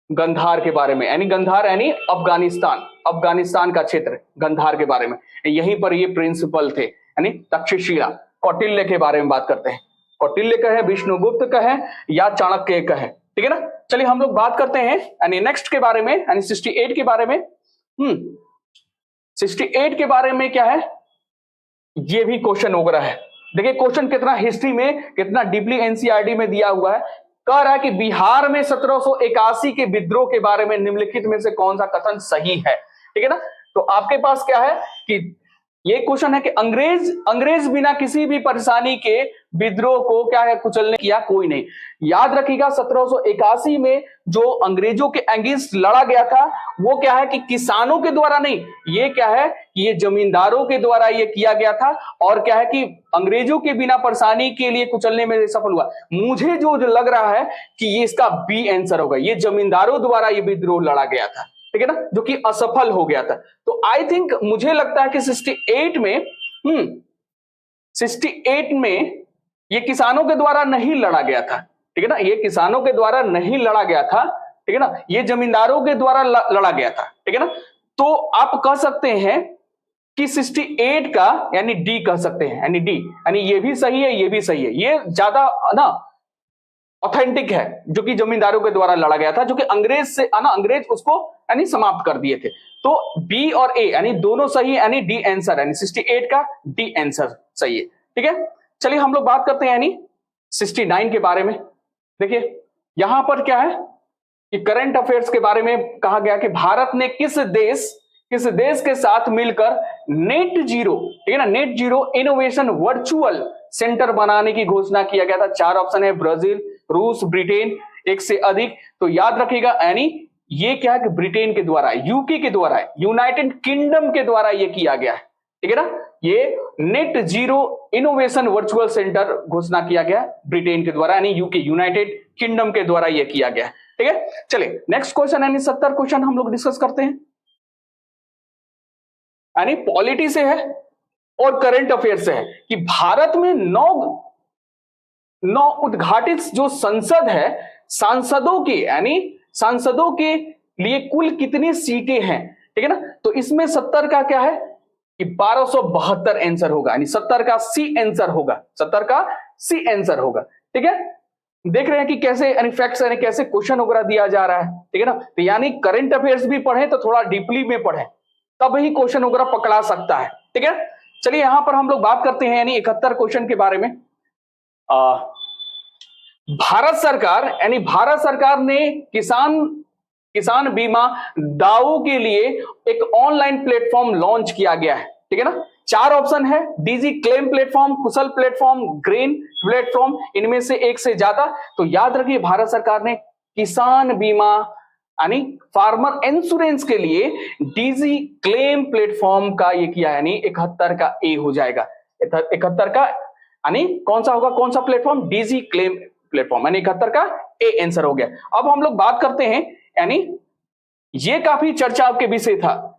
गंधार के बारे में, यानी गंधार यानी अफगानिस्तान का क्षेत्र, गंधार के बारे में, यहीं पर ये प्रिंसिपल थे, यानी तक्षशिला। कौटिल्य के बारे में बात करते हैं, कौटिल्य का है, विष्णुगुप्त का है या चाणक्य का है, ठीक है ना। चलिए हम लोग बात करते हैं यानी नेक्स्ट के बारे में, यानी 68 के बारे में। 68 के बारे में क्या है, ये भी क्वेश्चन वगैरह है। देखिए क्वेश्चन कितना हिस्ट्री में कितना डीपली एनसीईआरटी में दिया हुआ है। कह रहा है कि बिहार में 1781 के विद्रोह के बारे में निम्नलिखित में से कौन सा कथन सही है, ठीक है ना। तो आपके पास क्या है कि ये क्वेश्चन है कि अंग्रेज बिना किसी भी परेशानी के विद्रोह को क्या है कुचलने किया कोई नहीं। याद रखिएगा 1781 में जो अंग्रेजों के अगेंस्ट लड़ा गया था वो क्या है कि किसानों के द्वारा नहीं, ये क्या है कि ये जमींदारों के द्वारा ये किया गया था, और क्या है कि अंग्रेजों के बिना परेशानी के लिए कुचलने में सफल हुआ। मुझे जो लग रहा है कि ये इसका बी आंसर होगा, ये जमींदारों द्वारा ये विद्रोह लड़ा गया था, ठीक है ना, जो कि असफल हो गया था। तो आई थिंक मुझे लगता है कि 68 में ये किसानों के द्वारा नहीं लड़ा गया था, ठीक है ना, ये किसानों के द्वारा नहीं लड़ा गया था, ठीक है ना, ये जमींदारों के द्वारा लड़ा गया था, ठीक है ना। तो आप कह सकते हैं कि 68 का यानी डी कह सकते हैं, यानी डी, यानी ये भी सही है, ये भी सही है। ये ज्यादा ना ऑथेंटिक है, जो कि जमींदारों के द्वारा लड़ा गया था, जो कि अंग्रेज से ना अंग्रेज उसको यानी समाप्त कर दिए थे। तो बी और ए यानी दोनों सही है, यानी डी आंसर, यानी 68 का डी आंसर सही है। ठीक है, चलिए हम लोग बात करते हैं यानी 69 के बारे में। देखिए यहां पर क्या है कि करंट अफेयर्स के बारे में कहा गया कि भारत ने किस देश के साथ मिलकर नेट जीरो, ठीक है ना, net zero innovation virtual centre बनाने की घोषणा किया गया था। 4 ऑप्शन है, ब्राजील, रूस, ब्रिटेन, एक से अधिक। तो याद रखिएगा, यानी ये क्या है कि ब्रिटेन के द्वारा, यूके के द्वारा, यूनाइटेड किंगडम के द्वारा ये किया गया है। ठीक है ना, ये net zero innovation virtual centre घोषणा किया गया ब्रिटेन के द्वारा, यानी यूके, यूनाइटेड किंगडम के द्वारा ये किया गया। ठीक है, चलिए नेक्स्ट क्वेश्चन यानी 70 क्वेश्चन हम लोग डिस्कस करते हैं, यानी पॉलिटी से है और करंट अफेयर से है कि भारत में नौ उद्घाटित जो संसद है, सांसदों के लिए कुल कितनी सीटें हैं। ठीक है ना, तो इसमें 70 का क्या है कि 1272 आंसर होगा, यानी 70 का सी आंसर होगा, 70 का सी आंसर होगा। ठीक है, देख रहे हैं कि कैसे यानी फैक्ट्स यानी कैसे क्वेश्चन वगैरह दिया जा रहा है। ठीक है ना, तो यानी करंट अफेयर्स भी पढ़े तो थोड़ा डीपली में पढ़े, तब ही क्वेश्चन वगैरह पकड़ा सकता है। ठीक है, चलिए यहां पर हम लोग बात करते हैं यानी 71 क्वेश्चन के बारे में। भारत सरकार ने किसान बीमा दावों के लिए एक ऑनलाइन प्लेटफॉर्म लॉन्च किया गया है। ठीक है ना, 4 ऑप्शन है, डीजी क्लेम प्लेटफॉर्म, कुशल प्लेटफॉर्म, ग्रीन प्लेटफॉर्म, इनमें से एक से ज्यादा। तो याद रखिए भारत सरकार ने किसान बीमा यानी फार्मर इंश्योरेंस के लिए डीजी क्लेम प्लेटफॉर्म का ये किया, यानी 71 का ए हो जाएगा। 71 का यानी कौन सा होगा, कौन सा प्लेटफॉर्म, डीजी क्लेम प्लेटफॉर्म, यानी 71 का ए आंसर हो गया। अब हम लोग बात करते हैं, यानी ये काफी चर्चा के विषय था,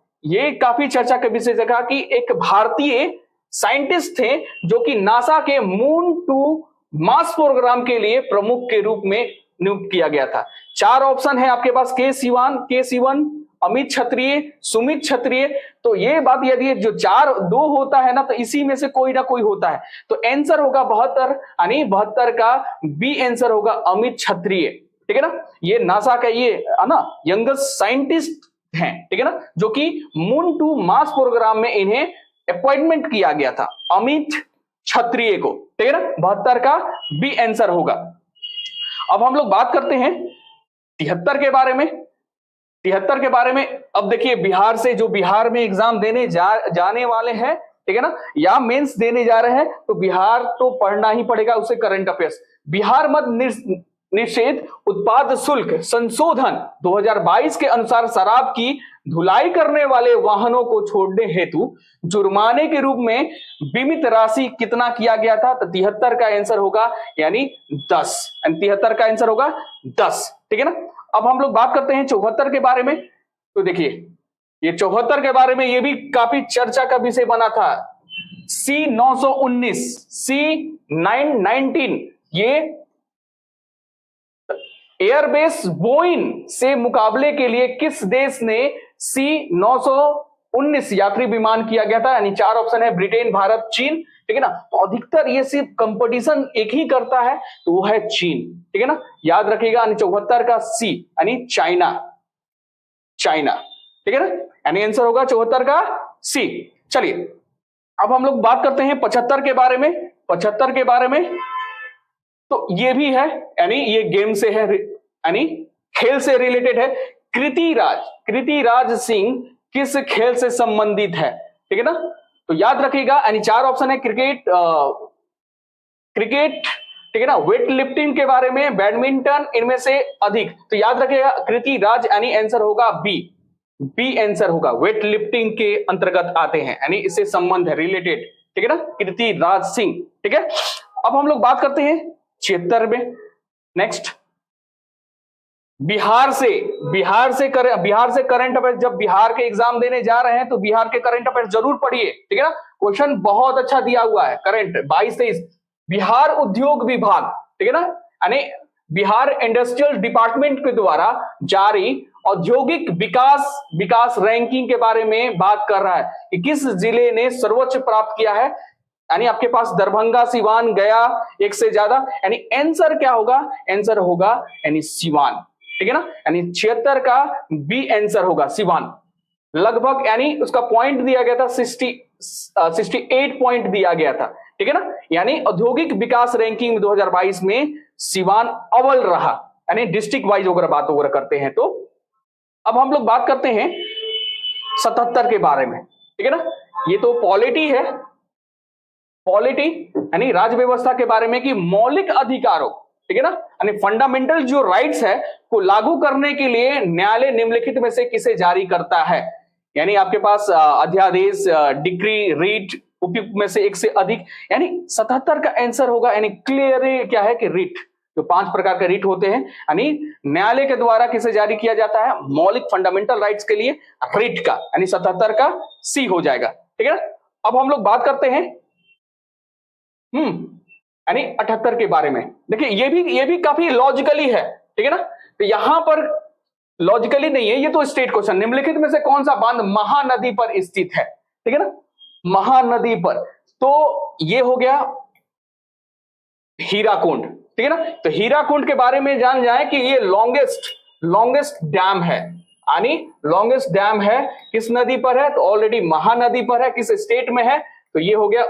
कि एक भारतीय साइंटिस्ट थे जो कि नासा के मून टू मार्स प्रोग्राम के लिए प्रमुख के रूप में नियुक्त किया गया था। 4 ऑप्शन है आपके पास, के सिवन, अमित क्षत्रिय, सुमित क्षत्रिय। तो ये बात यदि जो 4-2 होता है ना, तो इसी में से कोई ना कोई होता है। तो आंसर होगा 72, यानी 72 का बी आंसर होगा अमित क्षत्रिय। ठीक है ना, ये नासा का ये है ना यंगेस्ट साइंटिस्ट हैं। ठीक है ना, जो कि मून टू मार्स प्रोग्राम में इन्हें अपॉइंटमेंट किया गया था, अमित क्षत्रिय को। ठीक है ना, 72 का बी आंसर होगा। अब हम लोग बात करते हैं 73 के बारे में। 73 के बारे में अब देखिए, बिहार में एग्जाम देने जाने वाले हैं, ठीक है ना, या मेंस देने जा रहे हैं, तो बिहार तो पढ़ना ही पड़ेगा, उससे करंट अफेयर्स। बिहार मद निषेध उत्पाद शुल्क संशोधन 2022 के अनुसार शराब की धुलाई करने वाले वाहनों को छोड़ने हेतु जुर्माने के रूप में बीमित राशि कितना किया गया था। तो 73 का आंसर होगा यानी 10, 73 का आंसर होगा 10। ठीक है ना, अब हम लोग बात करते हैं 74 के बारे में। तो देखिए ये 74 के बारे में ये भी काफी चर्चा का विषय बना था। C919, C919 ये एयरबेस बोइंग से मुकाबले के लिए किस देश ने C919 यात्री विमान किया गया था, यानी 4 ऑप्शन है, ब्रिटेन, भारत, चीन। ठीक है ना, तो अधिकतर ये सिर्फ कंपटीशन एक ही करता है, तो वो है चीन। ठीक है ना, याद रखिएगा, यानी 74 का सी यानी चाइना। ठीक है ना, यानी आंसर होगा 74 का सी। चलिए अब हम लोग बात करते हैं 75 के बारे में। 75 के बारे में तो ये भी है, यानी ये गेम से है, यानी खेल से रिलेटेड है। कृतिराज सिंह किस खेल से संबंधित है। ठीक है ना, तो याद रखिएगा, यानी 4 ऑप्शन है, क्रिकेट, ठीक है ना, वेट लिफ्टिंग के बारे में, बैडमिंटन, इनमें से अधिक। तो याद रखिएगा कृतिराज, यानी आंसर होगा बी आंसर होगा, वेट लिफ्टिंग के अंतर्गत आते हैं, यानी इससे संबंध है, रिलेटेड। ठीक है ना, कृतिराज सिंह। ठीक है, अब हम लोग बात करते हैं 76 में। नेक्स्ट, बिहार से करंट अफेयर, जब बिहार के एग्जाम देने जा रहे हैं तो बिहार के करंट अफेयर जरूर पढ़िए। ठीक है ना, क्वेश्चन बहुत अच्छा दिया हुआ है, करंट 22-23 बिहार उद्योग विभाग। ठीक है ना, यानी बिहार इंडस्ट्रियल डिपार्टमेंट के द्वारा जारी औद्योगिक विकास रैंकिंग के बारे में बात कर रहा है कि किस जिले ने सर्वोच्च प्राप्त किया है। यानी आपके पास दरभंगा, सिवान, गया एक से ज्यादा, यानी आंसर क्या होगा? आंसर होगा यानी सिवान, ठीक है ना। यानी 76 का बी आंसर होगा सिवान। लगभग यानी उसका पॉइंट दिया गया था 68 पॉइंट दिया गया था, ठीक है ना। यानी औद्योगिक विकास रैंकिंग 2022 में सिवान अव्वल रहा, यानी डिस्ट्रिक्ट वाइज अगर बात वगैरह करते हैं तो। अब हम लोग बात करते हैं 77 के बारे में, ठीक है ना। ये तो पॉलिटी है, पॉलिटी यानी राज्य व्यवस्था के बारे में कि मौलिक अधिकारों, ठीक है ना, यानी फंडामेंटल जो राइट्स है को लागू करने के लिए न्यायालय निम्नलिखित में से किसे जारी करता है। यानी आपके पास अध्यादेश, डिक्री, रीट, उपयुक्त में से एक से अधिक, यानी 77 का आंसर होगा। यानी क्लियर क्या है कि रीट, जो 5 प्रकार के रीट होते हैं, यानी न्यायालय के द्वारा किसे जारी किया जाता है? मौलिक फंडामेंटल राइट्स के लिए रीट का, यानी 77 का सी हो जाएगा, ठीक है ना। अब हम लोग बात करते हैं यानी 78 के बारे में। देखिए ये भी काफी लॉजिकली है, ठीक है ना। तो यहां पर लॉजिकली नहीं है, ये तो स्टेट क्वेश्चन, निम्नलिखित में से कौन सा बांध महानदी पर स्थित है, ठीक है ना, महानदी पर। तो ये हो गया हीराकुंड, ठीक है ना। तो हीराकुंड के बारे में जान जाए कि ये लॉन्गेस्ट डैम है, यानी लॉन्गेस्ट डैम है किस नदी पर है? तो ऑलरेडी महानदी पर है। किस स्टेट में है? तो ये हो गया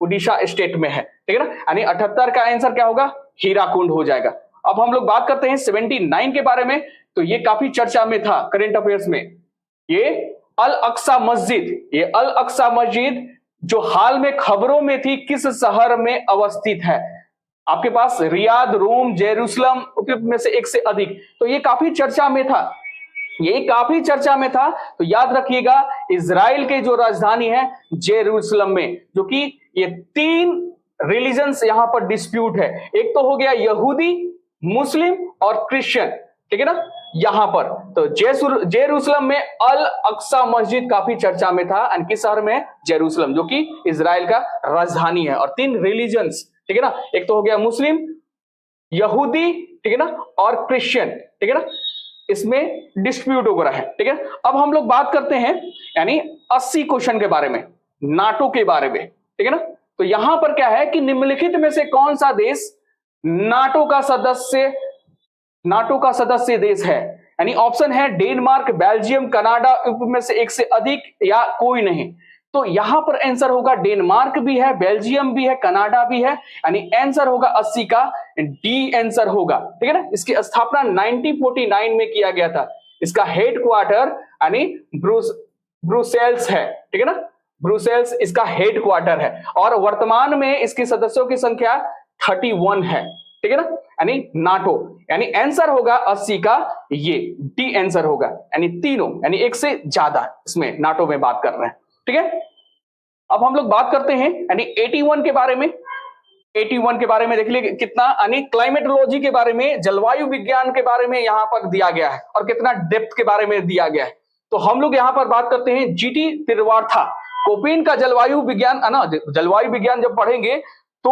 उड़ीसा स्टेट में है, ठीक है ना। यानी 78 का आंसर क्या होगा? हीराकुंड हो जाएगा। अब हम लोग बात करते हैं 79 के बारे में। तो ये काफी चर्चा में था करंट अफेयर्स में, ये अल अक्सा मस्जिद जो हाल में खबरों में थी, किस शहर में अवस्थित है? आपके पास रियाद, रोम, जेरूसलम, उपयुक्त में से एक से अधिक। तो ये काफी चर्चा में था, तो याद रखिएगा इजराइल के जो राजधानी है जेरूसलम में, जो कि ये 3 रिलीजन्स यहां पर डिस्प्यूट है। एक तो हो गया यहूदी, मुस्लिम और क्रिश्चियन, ठीक है ना। यहां पर तो जेरूसलम में अल अक्सा मस्जिद काफी चर्चा में था, और किस शहर में? जेरूसलम, जो कि इजराइल का राजधानी है। और 3 रिलीजन्स, ठीक है ना, एक तो हो गया मुस्लिम, यहूदी, ठीक है ना, और क्रिश्चियन, ठीक है ना, इसमें डिस्प्यूट हो रहा है, ठीक है। अब हम लोग बात करते हैं यानी 80 क्वेश्चन के बारे में, नाटो के बारे में, ठीक है ना। तो यहां पर क्या है कि निम्नलिखित में से कौन सा देश नाटो का सदस्य देश है? यानी ऑप्शन है डेनमार्क, बेल्जियम, कनाडा, में से एक से अधिक या कोई नहीं। तो यहां पर आंसर होगा डेनमार्क भी है, बेल्जियम भी है, कनाडा भी है, यानी आंसर होगा 80 का डी आंसर होगा, ठीक है ना। इसकी स्थापना 1949 में किया गया था। इसका हेडक्वार्टर यानी ब्रुसेल्स है, ठीक है ना, ब्रुसेल्स इसका हेडक्वार्टर है। और वर्तमान में इसके सदस्यों की संख्या 31 है, ठीक है ना, यानी नाटो, यानी आंसर होगा 80 का ये डी आंसर होगा, यानी तीनों, यानी एक से ज्यादा इसमें नाटो में बात कर रहे हैं, ठीक है। अब हम लोग बात करते हैं यानी 81 के बारे में। 81 के बारे में देख लीजिए कितना, यानी क्लाइमेटोलॉजी के बारे में, जलवायु विज्ञान के बारे में यहां पर दिया गया है, और कितना डेप्थ के बारे में दिया गया है। तो हम लोग यहां पर बात करते हैं जीटी त्रिवार्था, कोपेन का जलवायु विज्ञान है ना। जलवायु विज्ञान जब पढ़ेंगे तो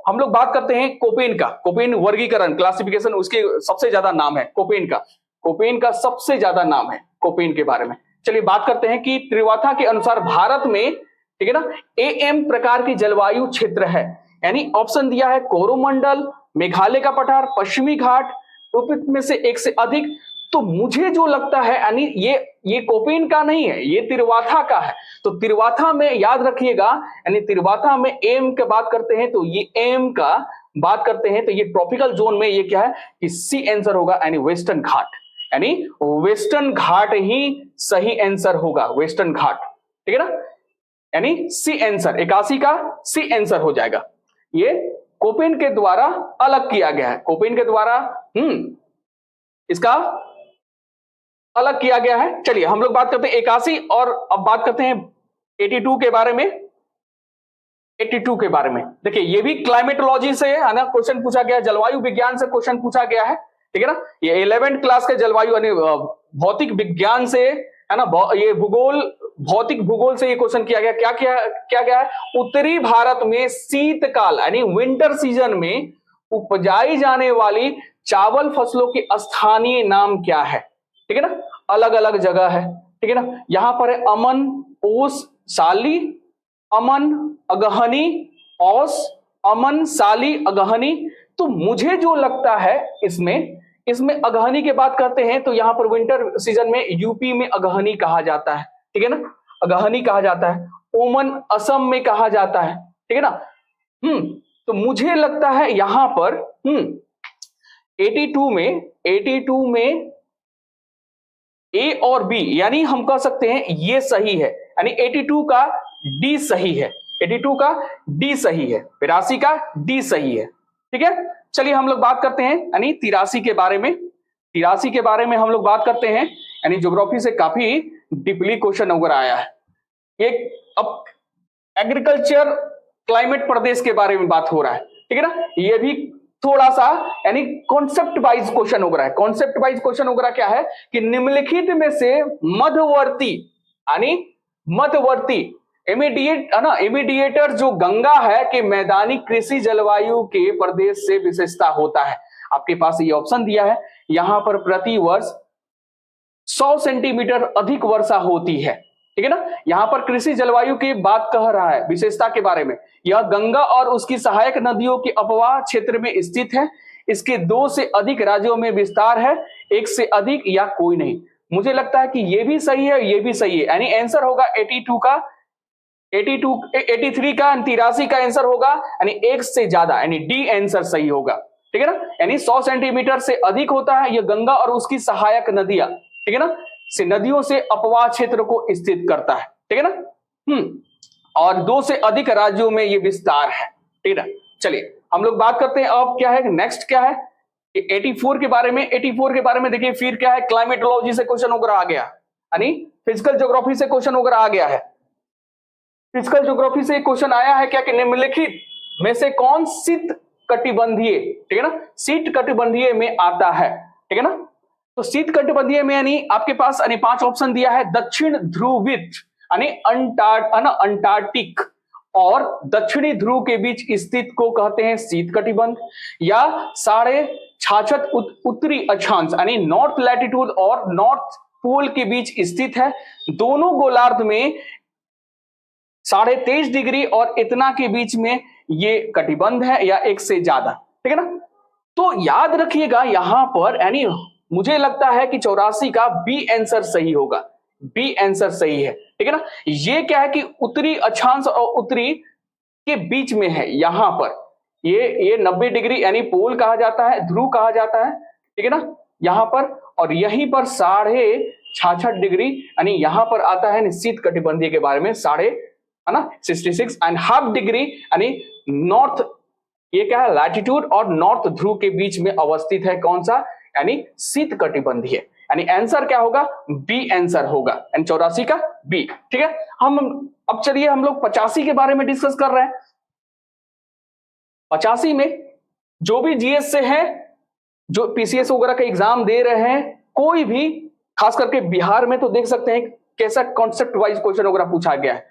हम लोग बात करते हैं कोपेन वर्गीकरण, क्लासिफिकेशन, उसके सबसे ज्यादा नाम है कोपेन का सबसे ज्यादा नाम है कोपेन के बारे में। चलिए बात करते हैं कि त्रिवार्था के अनुसार भारत में, ठीक है ना, एएम प्रकार की जलवायु क्षेत्र है। यानी ऑप्शन दिया है कोरोमंडल, मेघालय का पठार, पश्चिमी घाट, उपयुक्त में से एक से अधिक। तो मुझे जो लगता है यानी ये कोपेन का नहीं है, ये त्रिवार्था का है। तो त्रिवार्था में याद रखिएगा, यानी त्रिवार्था में एम की बात करते हैं तो ये एम का बात करते हैं तो ये ट्रॉपिकल जोन में ये क्या है कि सी आंसर होगा, यानी वेस्टर्न घाट, यानी वेस्टर्न घाट ही सही आंसर होगा, वेस्टर्न घाट, ठीक है ना, यानी सी आंसर 81 का सी आंसर हो जाएगा। ये कोपेन के द्वारा अलग किया गया है, कोपेन के द्वारा इसका अलग किया गया है। चलिए हम लोग बात करते हैं 81 और अब बात करते हैं 82 के बारे में। 82 के बारे में देखिए ये भी क्लाइमेटोलॉजी से है ना क्वेश्चन पूछा गया, जलवायु विज्ञान से क्वेश्चन पूछा गया है, ठीक है ना। ये 11th क्लास के जलवायु यानी भौतिक विज्ञान से है ना, ये भौतिक भूगोल से ये क्वेश्चन किया गया। क्या गया है, उत्तरी भारत में शीतकाल यानी विंटर सीजन में उपजाई जाने वाली चावल फसलों के स्थानीय नाम क्या है? ठीक है ना, अलग अलग जगह है। ठीक है ना, यहां पर है अमन, ओस, साली, अमन, अगहनी, औस, अमन, साली, अगहनी। तो मुझे जो लगता है इसमें अगहनी की बात करते हैं तो यहां पर विंटर सीजन में यूपी में अगहनी कहा जाता है। ठीक है ना, अगहनी कहा जाता है। ओमन असम में कहा जाता है। ठीक है ना। तो मुझे लगता है यहां पर 82 में ए और बी, यानी हम कह सकते हैं ये सही है, यानी 82 का डी सही है। 82 का डी सही है, 82 का डी सही है। ठीक है, चलिए हम लोग बात करते हैं यानी 83 के बारे में। 83 के बारे में हम लोग बात करते हैं, यानी ज्योग्राफी से काफी डीपली क्वेश्चन वगैरह आया है। एक अब एग्रीकल्चर क्लाइमेट प्रदेश के बारे में बात हो रहा है। ठीक है ना, ये भी थोड़ा सा यानी कॉन्सेप्ट वाइज क्वेश्चन हो रहा है। कॉन्सेप्ट वाइज क्वेश्चन हो रहा क्या है कि निम्नलिखित में से मध्यवर्ती यानी मध्यवर्ती इमीडिएट है ना, इमीडिएटर जो गंगा है कि मैदानी कृषि जलवायु के प्रदेश से विशेषता होता है। आपके पास ये ऑप्शन दिया है, यहां पर प्रति वर्ष 100 सेंटीमीटर अधिक वर्षा होती है। ठीक है ना, यहां पर कृषि जलवायु की बात कह रहा है, विशेषता के बारे में। यह गंगा और उसकी सहायक नदियों के अपवाह क्षेत्र में स्थित है। इसके 2 से अधिक राज्यों में विस्तार है, 1 से अधिक या कोई नहीं। मुझे लगता है कि ये भी सही है, ये भी सही है, यानी आंसर होगा 83 का 83 का आंसर होगा, यानी 1 से ज्यादा, यानी डी आंसर सही होगा। ठीक है ना, यानी 100 सेंटीमीटर से अधिक होता है। यह गंगा और उसकी सहायक नदियां, ठीक है ना, से नदियों से अपवाह क्षेत्र को स्थित करता है। ठीक है ना, और 2 से अधिक राज्यों में ये विस्तार है। ठीक है ना, चलिए हम लोग बात करते हैं अब क्या है, नेक्स्ट क्या है 84 के बारे में। 84 के बारे में देखिए फिर क्या है, क्लाइमेटोलॉजी से क्वेश्चन वगैरह आ गया, यानी फिजिकल ज्योग्राफी से क्वेश्चन वगैरह आ गया है। फिजिकल ज्योग्राफी से क्वेश्चन आया है क्या कि निम्नलिखित में से कौन शीत कटिबंधीय, ठीक है ना, शीत कटिबंधीय में आता है। ठीक है ना, तो शीत कटिबंधीय में यानी आपके पास यानी 5 ऑप्शन दिया है। दक्षिण ध्रुवित यानी अंटार्कटिक और दक्षिणी ध्रुव के बीच स्थित को कहते हैं शीत कटिबंध, या 66 उत्तरी अक्षांश यानी नॉर्थ लैटिट्यूड और नॉर्थ पोल के बीच स्थित है। दोनों गोलार्ध में 23.5 डिग्री और इतना के बीच में ये कटिबंध है, या 1 से ज्यादा। ठीक है ना, तो याद रखिएगा यहां पर यानी मुझे लगता है कि 84 का बी आंसर सही होगा, बी आंसर सही है। ठीक है ना, ये क्या है कि उत्तरी अक्षांश और उत्तरी के बीच में है। यहां पर ये 90 डिग्री यानी पोल कहा जाता है, ध्रुव कहा जाता है। ठीक है ना, यहां पर और यहीं पर 66.5 डिग्री यानी यहां पर आता है शीत कटिबंधीय के बारे में, है ना 66.5 डिग्री यानी नॉर्थ, ये क्या है लैटिट्यूड और नॉर्थ ध्रुव के बीच में अवस्थित है। कौन सा, यानी शीत कटिबंधीय, यानी आंसर क्या होगा, बी आंसर होगा, यानी 84 का बी। ठीक है, हम अब चलिए हम लोग 85 के बारे में डिस्कस कर रहे हैं। 85 में जो भी जीएस से है, जो पीसीएस वगैरह का एग्जाम दे रहे हैं, कोई भी खास करके बिहार में तो देख सकते हैं कैसा कॉन्सेप्ट वाइज क्वेश्चन वगैरह पूछा गया है।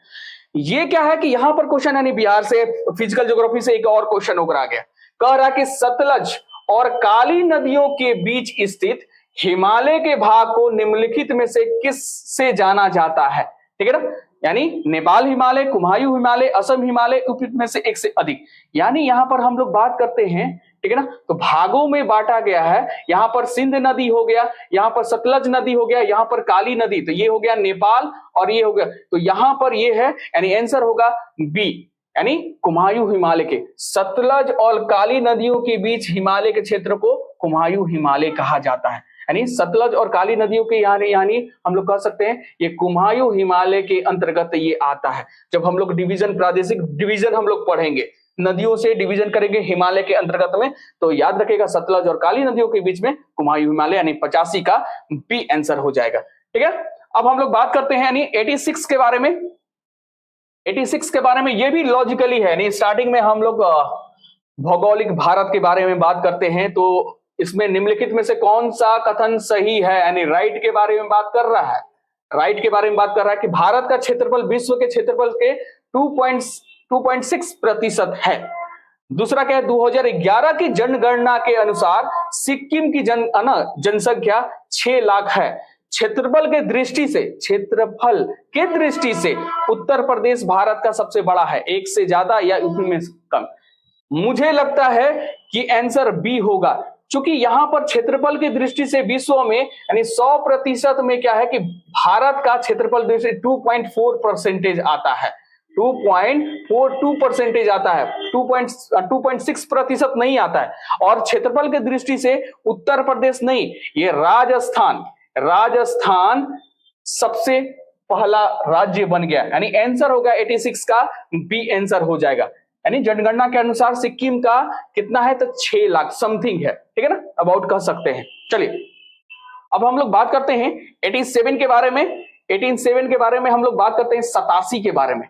ये क्या है कि यहां पर क्वेश्चन यानी बिहार से फिजिकल ज्योग्राफी से एक और क्वेश्चन वगैरह आ गया, कह रहा कि सतलज और काली नदियों के बीच स्थित हिमालय के भाग को निम्नलिखित में से किस से जाना जाता है। ठीक है ना, यानी नेपाल हिमालय, कुमायूं हिमालय, असम हिमालय, उपयुक्त में से 1 से अधिक। यानी यहां पर हम लोग बात करते हैं, ठीक है ना, तो भागों में बांटा गया है। यहां पर सिंध नदी हो गया, यहां पर सतलज नदी हो गया, यहां पर काली नदी, तो ये हो गया नेपाल और ये हो गया, तो यहां पर ये है यानी आंसर होगा बी, यानी कुमायूं हिमालय के सतलज और काली नदियों के बीच हिमालय के क्षेत्र को कुमायूं हिमालय कहा जाता है। यानी सतलज और काली नदियों के यानी हम लोग कह सकते हैं ये कुमायूं हिमालय के अंतर्गत ये आता है। जब हम लोग डिवीजन, प्रादेशिक डिवीजन हम लोग पढ़ेंगे, नदियों से डिवीजन करेंगे हिमालय के अंतर्गत में, तो याद रखिएगा सतलज और काली नदियों के बीच में कुमायूं हिमालय, यानी 85 का बी आंसर हो जाएगा। ठीक है, अब हम लोग बात करते हैं यानी 86 के बारे में। 86 के बारे में ये भी लॉजिकली है, यानी स्टार्टिंग में हम लोग भौगोलिक भारत के बारे में बात करते हैं, तो इसमें निम्नलिखित में से कौन सा कथन सही है, यानी राइट के बारे में बात कर रहा है। राइट के बारे में बात कर रहा है कि भारत का क्षेत्रफल विश्व के क्षेत्रफल के 2.6% है। दूसरा क्या है, 2011 की जनगणना के अनुसार सिक्किम की जनसंख्या 6 लाख है। क्षेत्रफल के दृष्टि से उत्तर प्रदेश भारत का सबसे बड़ा है, एक से ज्यादा या उसमें कम। मुझे लगता है कि आंसर बी होगा, क्योंकि यहां पर क्षेत्रफल की दृष्टि से विश्व में यानी 100% में क्या है कि भारत का क्षेत्रफल 2.4% आता है, 2.42% आता है, 2.6% नहीं आता है। और क्षेत्रफल की दृष्टि से उत्तर प्रदेश नहीं, ये राजस्थान सबसे पहला राज्य बन गया, यानी आंसर होगा 86 का बी आंसर हो जाएगा। यानी जनगणना के अनुसार सिक्किम का कितना है, तो 6 लाख समथिंग है, ठीक है ना, अबाउट कह सकते हैं। चलिए अब हम लोग बात करते हैं 87 के बारे में। 87 के बारे में हम लोग बात करते हैं 87 के बारे में।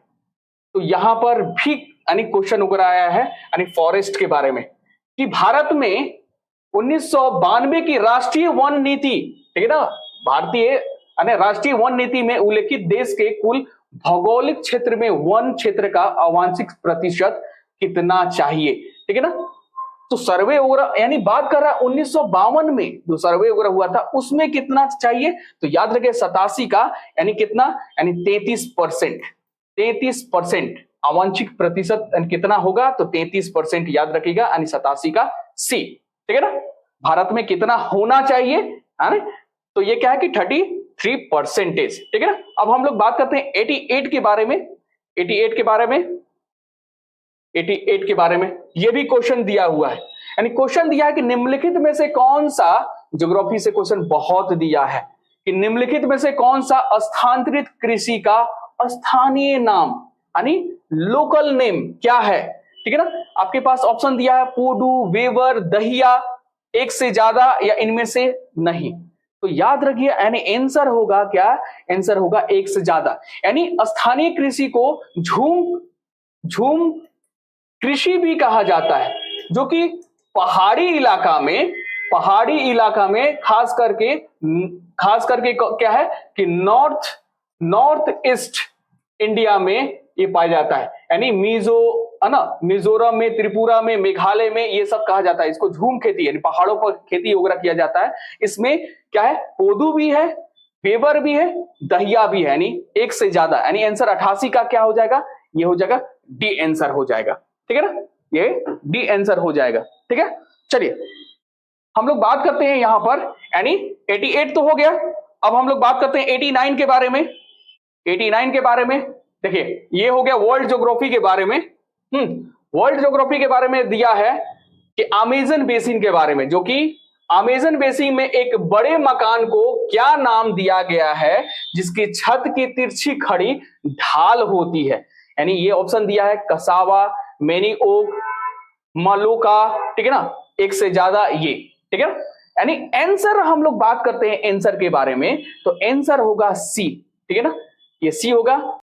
तो यहां पर भी यानी क्वेश्चन उभर आया है यानी फॉरेस्ट के बारे में, कि भारत में 1992 की राष्ट्रीय वन नीति, ठीक है ना, भारतीय राष्ट्रीय वन नीति में उल्लेखित देश के कुल भौगोलिक क्षेत्र में वन क्षेत्र का आवांशिक प्रतिशत कितना चाहिए, ठीक है ना। तो सर्वे वगैरह यानी बात कर रहा है 1952 में जो सर्वे वगैरह हुआ था उसमें कितना चाहिए, तो याद रखिए 87 का यानी कितना, यानी 33% आवांशिक प्रतिशत कितना होगा, तो 33% याद रखिएगा, यानी 87 का सी, ठीक है ना। भारत में कितना होना चाहिए, है ना, तो ये क्या है कि 33%, ठीक है ना। अब हम लोग बात करते हैं 88 के बारे में। 88 के बारे में ये भी क्वेश्चन दिया हुआ है, यानी क्वेश्चन दिया है कि निम्नलिखित में से कौन सा, ज्योग्राफी से क्वेश्चन बहुत दिया है कि निम्नलिखित में से कौन सा स्थानांतरित कृषि का स्थानीय नाम यानी लोकल नेम क्या है, ठीक है ना। आपके पास ऑप्शन दिया है पोडू, वेवर, दहिया, एक से ज्यादा या इनमें से नहीं। तो याद रखिए यानी आंसर होगा क्या, आंसर होगा एक से ज्यादा। यानी स्थानीय कृषि को झूम कृषि भी कहा जाता है, जो कि पहाड़ी इलाका में खास करके क्या है कि नॉर्थ ईस्ट इंडिया में ये पाया जाता है। यानी मिजोरम में, त्रिपुरा में, मेघालय में ये सब कहा जाता है। इसको झूम खेती यानी पहाड़ों पर खेती वगैरह किया जाता है। इसमें क्या है, पोदू भी है, वेवर भी है, दहिया भी है, यानी एक से ज्यादा। यानी आंसर 88 का क्या हो जाएगा, ये हो जाएगा डी आंसर हो जाएगा, ठीक है ना, ये डी आंसर हो जाएगा, ठीक है। चलिए हम लोग बात करते हैं यहां पर, यानी 88 तो हो गया। अब हम लोग बात करते हैं 89 के बारे में। 89 के बारे में देखिए, ये हो गया वर्ल्ड ज्योग्राफी के बारे में। वर्ल्ड ज्योग्राफी के बारे में दिया है कि अमेजन बेसिन के बारे में, जो कि अमेजन बेसिन में एक बड़े मकान को क्या नाम दिया गया है जिसकी छत की तिरछी खड़ी ढाल होती है। यानी ये ऑप्शन दिया है कसावा, मैनीओक, मलुका, ठीक है ना, एक से ज्यादा ये, ठीक है ना। यानी आंसर हम लोग बात करते हैं आंसर के बारे में, तो आंसर होगा सी, ठीक है ना, ये सी होगा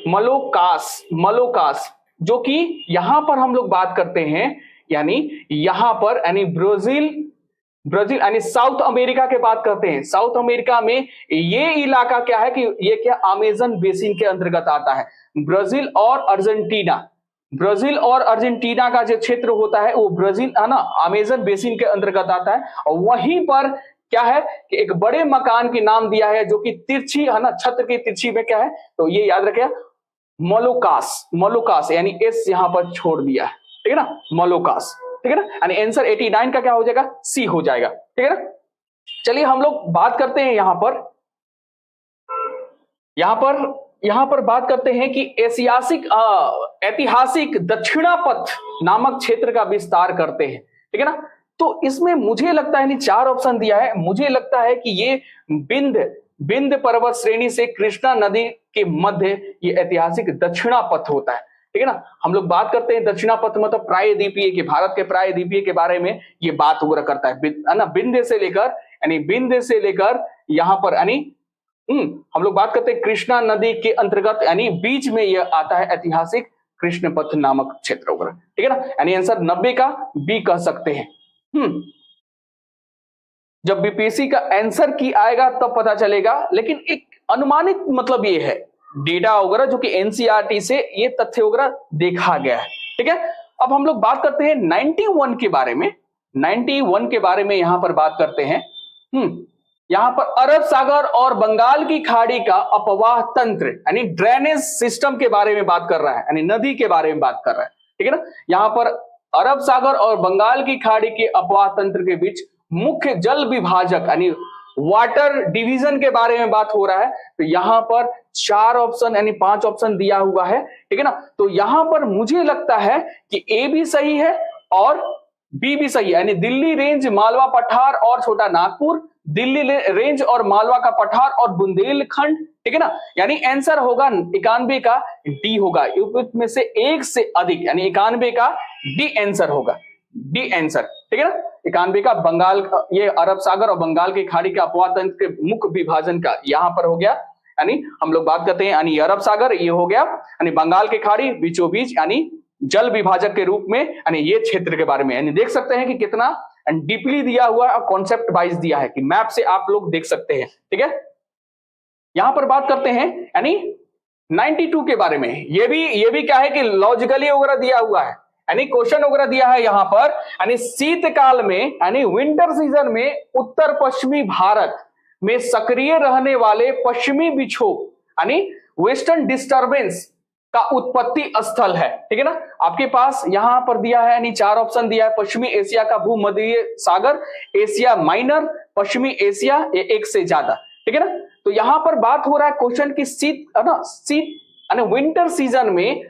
मलोकास, जो कि यहां पर हम लोग बात करते हैं, यानी यहां पर यानी ब्राजील यानी साउथ अमेरिका के बात करते हैं। साउथ अमेरिका में ये इलाका क्या है कि ये क्या अमेजन बेसिन के अंतर्गत आता है। ब्राजील और अर्जेंटीना का जो क्षेत्र होता है वो ब्राजील है ना, अमेजन बेसिन के अंतर्गत आता है। और वहीं पर क्या है कि एक बड़े मकान के नाम दिया है जो कि तिरछी है ना, छत की तिरछी में क्या है, तो ये याद रखिए मलोकास, यानी एस यहां पर छोड़ दिया है, ठीक है ना, मलोकास, ठीक है ना। यानी आंसर 89 का क्या हो जाएगा, सी हो जाएगा, ठीक है ना। चलिए हम लोग बात करते हैं यहां पर बात करते हैं कि ऐतिहासिक दक्षिणापथ नामक क्षेत्र का विस्तार करते हैं, ठीक है ना। तो इसमें मुझे लगता है 4 ऑप्शन दिया है, मुझे लगता है कि ये बिंद पर्वत श्रेणी से कृष्णा नदी के मध्य ये ऐतिहासिक दक्षिणापथ होता है, ठीक है ना। हम लोग बात करते हैं दक्षिणापथ मतलब प्रायद्वीपीय के, भारत के प्रायद्वीपीय के बारे में ये बात वगैरह करता है ना, बिंद से लेकर यहां पर यानी हम लोग बात करते हैं कृष्णा नदी के अंतर्गत, यानी बीच में यह आता है ऐतिहासिक कृष्णपथ नामक क्षेत्र वगैरह, ठीक है ना। यानी आंसर 90 का बी कह सकते हैं। जब बीपीएससी का आंसर की आएगा तब पता चलेगा, लेकिन एक अनुमानित मतलब ये है डेटा वगैरह जो कि एनसीईआरटी से ये तथ्य वगैरह देखा गया है, ठीक है, अब हम लोग बात करते हैं 91 के बारे में। 91 के बारे में यहां पर बात करते हैं। यहां पर अरब सागर और बंगाल की खाड़ी का अपवाह तंत्र यानी ड्रेनेज सिस्टम के बारे में बात कर रहा है, यानी नदी के बारे में बात कर रहा है। ठीक है ना, यहां पर अरब सागर और बंगाल की खाड़ी के अपवाह तंत्र के बीच मुख्य जल विभाजक यानी वाटर डिवीजन के बारे में बात हो रहा है। तो यहां पर 4 ऑप्शन यानी 5 ऑप्शन दिया हुआ है। ठीक है ना, तो यहां पर मुझे लगता है कि ए भी सही है और बी भी सही है, यानी दिल्ली रेंज, मालवा पठार और छोटा नागपुर, दिल्ली रेंज और मालवा का पठार और बुंदेलखंड। ठीक है ना, यानी आंसर होगा 91 का डी होगा, में से एक से अधिक यानी 91 का डी आंसर होगा, डी आंसर। ठीक है ना, 91 का बंगाल, ये अरब सागर और बंगाल की खाड़ी के अपवाह तंत्र के मुख्य विभाजन का यहां पर हो गया। यानी हम लोग बात करते हैं यानी अरब सागर ये हो गया, यानी बंगाल की खाड़ी बीचों बीच यानी जल विभाजक के रूप में, यानी ये क्षेत्र के बारे में, यानी देख सकते हैं कि कितना डीपली दिया हुआ है और कॉन्सेप्ट वाइज दिया है कि मैप से आप लोग देख सकते हैं। ठीक है, यहां पर बात करते हैं यानी 92 के बारे में। ये भी क्या है कि लॉजिकली वगैरह दिया हुआ है, यानी क्वेश्चन वगैरह दिया है यहां पर, यानी शीतकाल में यानी विंटर सीजन में उत्तर पश्चिमी भारत में सक्रिय रहने वाले पश्चिमी विक्षोभ यानी वेस्टर्न डिस्टर्बेंस का उत्पत्ति स्थल है। ठीक है ना, आपके पास यहां पर दिया है यानी 4 ऑप्शन दिया है, पश्चिमी एशिया का भूमध्य सागर, एशिया माइनर, पश्चिमी एशिया, ये एक से ज्यादा। ठीक है ना, तो यहां पर बात हो रहा है क्वेश्चन की शीत है ना, शीत यानी विंटर सीजन में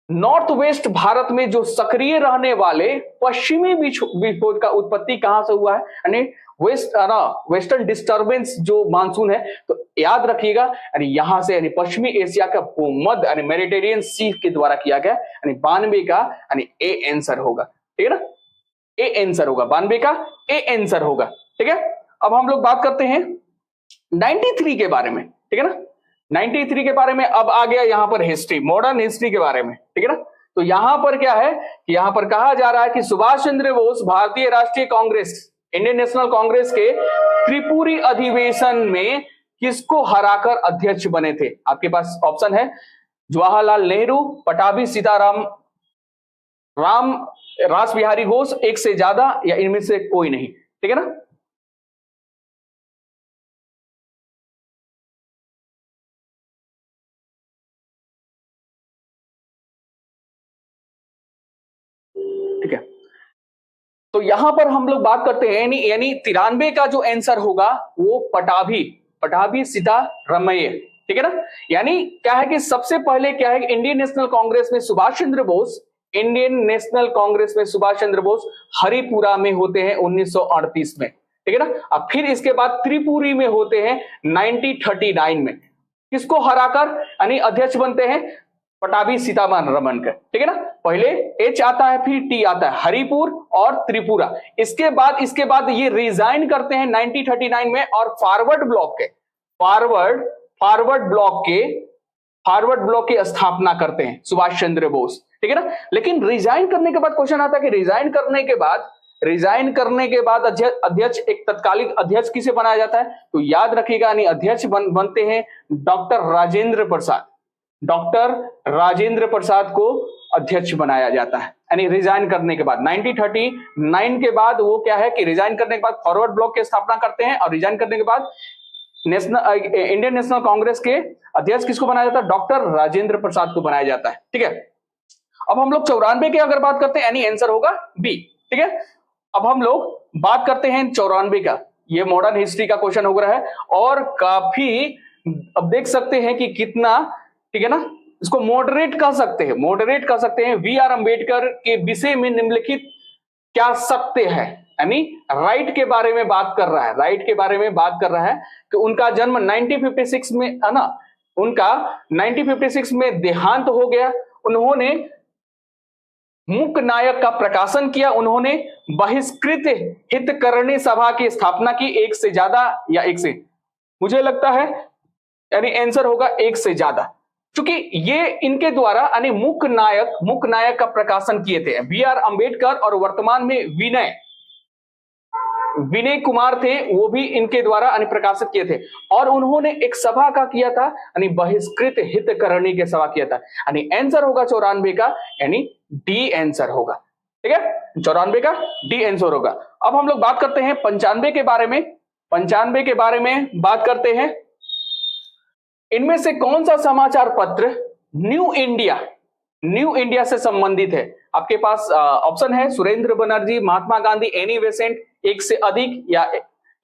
नॉर्थ वेस्ट भारत में जो सक्रिय रहने वाले पश्चिमी विक्षोभ का उत्पत्ति कहां से हुआ है, यानी वेस्टर्न डिस्टर्बेंस जो मानसून है। तो याद रखिएगा यानी यहां से यानी पश्चिमी एशिया का भूमध्य यानी मेडिटेरियन सी के द्वारा किया गया, यानी 92 का यानी ए आंसर होगा। ठीक है ना, ए आंसर होगा, 92 का ए आंसर होगा। ठीक है, अब हम लोग बात करते हैं 93 के बारे में। ठीक है ना, 93 के बारे में अब आ गया यहां पर हिस्ट्री, मॉडर्न हिस्ट्री के बारे में। ठीक है ना, तो यहां पर क्या है कि यहां पर कहा जा रहा है कि सुभाष चंद्र बोस भारतीय राष्ट्रीय कांग्रेस, इंडियन नेशनल कांग्रेस के त्रिपुरी अधिवेशन में किसको हराकर अध्यक्ष बने थे। आपके पास ऑप्शन है जवाहरलाल नेहरू, पटाभी सीताराम, रास बिहारी घोष, एक से ज्यादा या इनमें से कोई नहीं। ठीक है ना, ठीक है, तो यहां पर हम लोग बात करते हैं यानी 93 का जो आंसर होगा वो पटाभी सीतारामैया। ठीक है ना, यानी क्या है कि सबसे पहले क्या है कि इंडियन नेशनल कांग्रेस में सुभाष चंद्र बोस, इंडियन नेशनल कांग्रेस में सुभाष चंद्र बोस हरिपुरा में होते हैं 1938 में। ठीक है ना, अब फिर इसके बाद त्रिपुरी में होते हैं 1939 में, किसको हराकर यानी अध्यक्ष बनते हैं पटाभी सीतारामन का। ठीक है ना, पहले एच आता है फिर टी आता है, हरिपुर और त्रिपुरा। इसके बाद ये रिजाइन करते हैं 1939 में और फॉरवर्ड ब्लॉक के स्थापना करते हैं सुभाष चंद्र बोस। ठीक है ना, लेकिन रिजाइन करने के बाद क्वेश्चन आता है कि रिजाइन करने के बाद अध्यक्ष एक तत्कालिक अध्यक्ष किसे बनाया जाता है। तो याद रखिएगा यानी अध्यक्ष बनते हैं डॉक्टर राजेंद्र प्रसाद को अध्यक्ष बनाया जाता है, यानी रिजाइन करने के बाद 1939 के बाद वो क्या है कि रिजाइन करने के बाद फॉरवर्ड ब्लॉक की स्थापना करते हैं और रिजाइन करने के बाद इंडियन नेशनल कांग्रेस के अध्यक्ष किसको बनाया जाता है, डॉक्टर राजेंद्र प्रसाद को बनाया जाता है। ठीक है, अब हम लोग 94 की अगर बात करते हैं यानी आंसर होगा बी। ठीक है, अब हम लोग बात करते हैं 94 का, ये मॉडर्न हिस्ट्री का क्वेश्चन हो रहा है और काफी अब देख सकते हैं कि कितना, ठीक है ना, इसको मॉडरेट कह सकते हैं। वी आर अंबेडकर के विषय में निम्नलिखित क्या सत्य है, यानी राइट के बारे में बात कर रहा है कि उनका जन्म 1956 में है ना, उनका 1956 में देहांत हो गया, उन्होंने मूक नायक का प्रकाशन किया, उन्होंने बहिष्कृत हितकरणी सभा की स्थापना की, एक से ज्यादा या एक से, मुझे लगता है यानी आंसर होगा एक से ज्यादा, क्योंकि ये इनके द्वारा यानी मूक नायक का प्रकाशन किए थे बी आर अंबेडकर और वर्तमान में विनय विनय कुमार थे, वो भी इनके द्वारा प्रकाशित किए थे। और उन्होंने एक सभा का किया था, बहिष्कृत हितकरणी के सभा किया था। आंसर होगा 94 का, डी आंसर होगा। ठीक है, 94 का डी आंसर होगा। अब हम लोग बात करते हैं 95 के बारे में। 95 के बारे में बात करते हैं। इनमें से कौन सा समाचार पत्र न्यू इंडिया से संबंधित है? आपके पास ऑप्शन है सुरेंद्र बनर्जी, महात्मा गांधी, एनी बेसेंट, एक से अधिक, या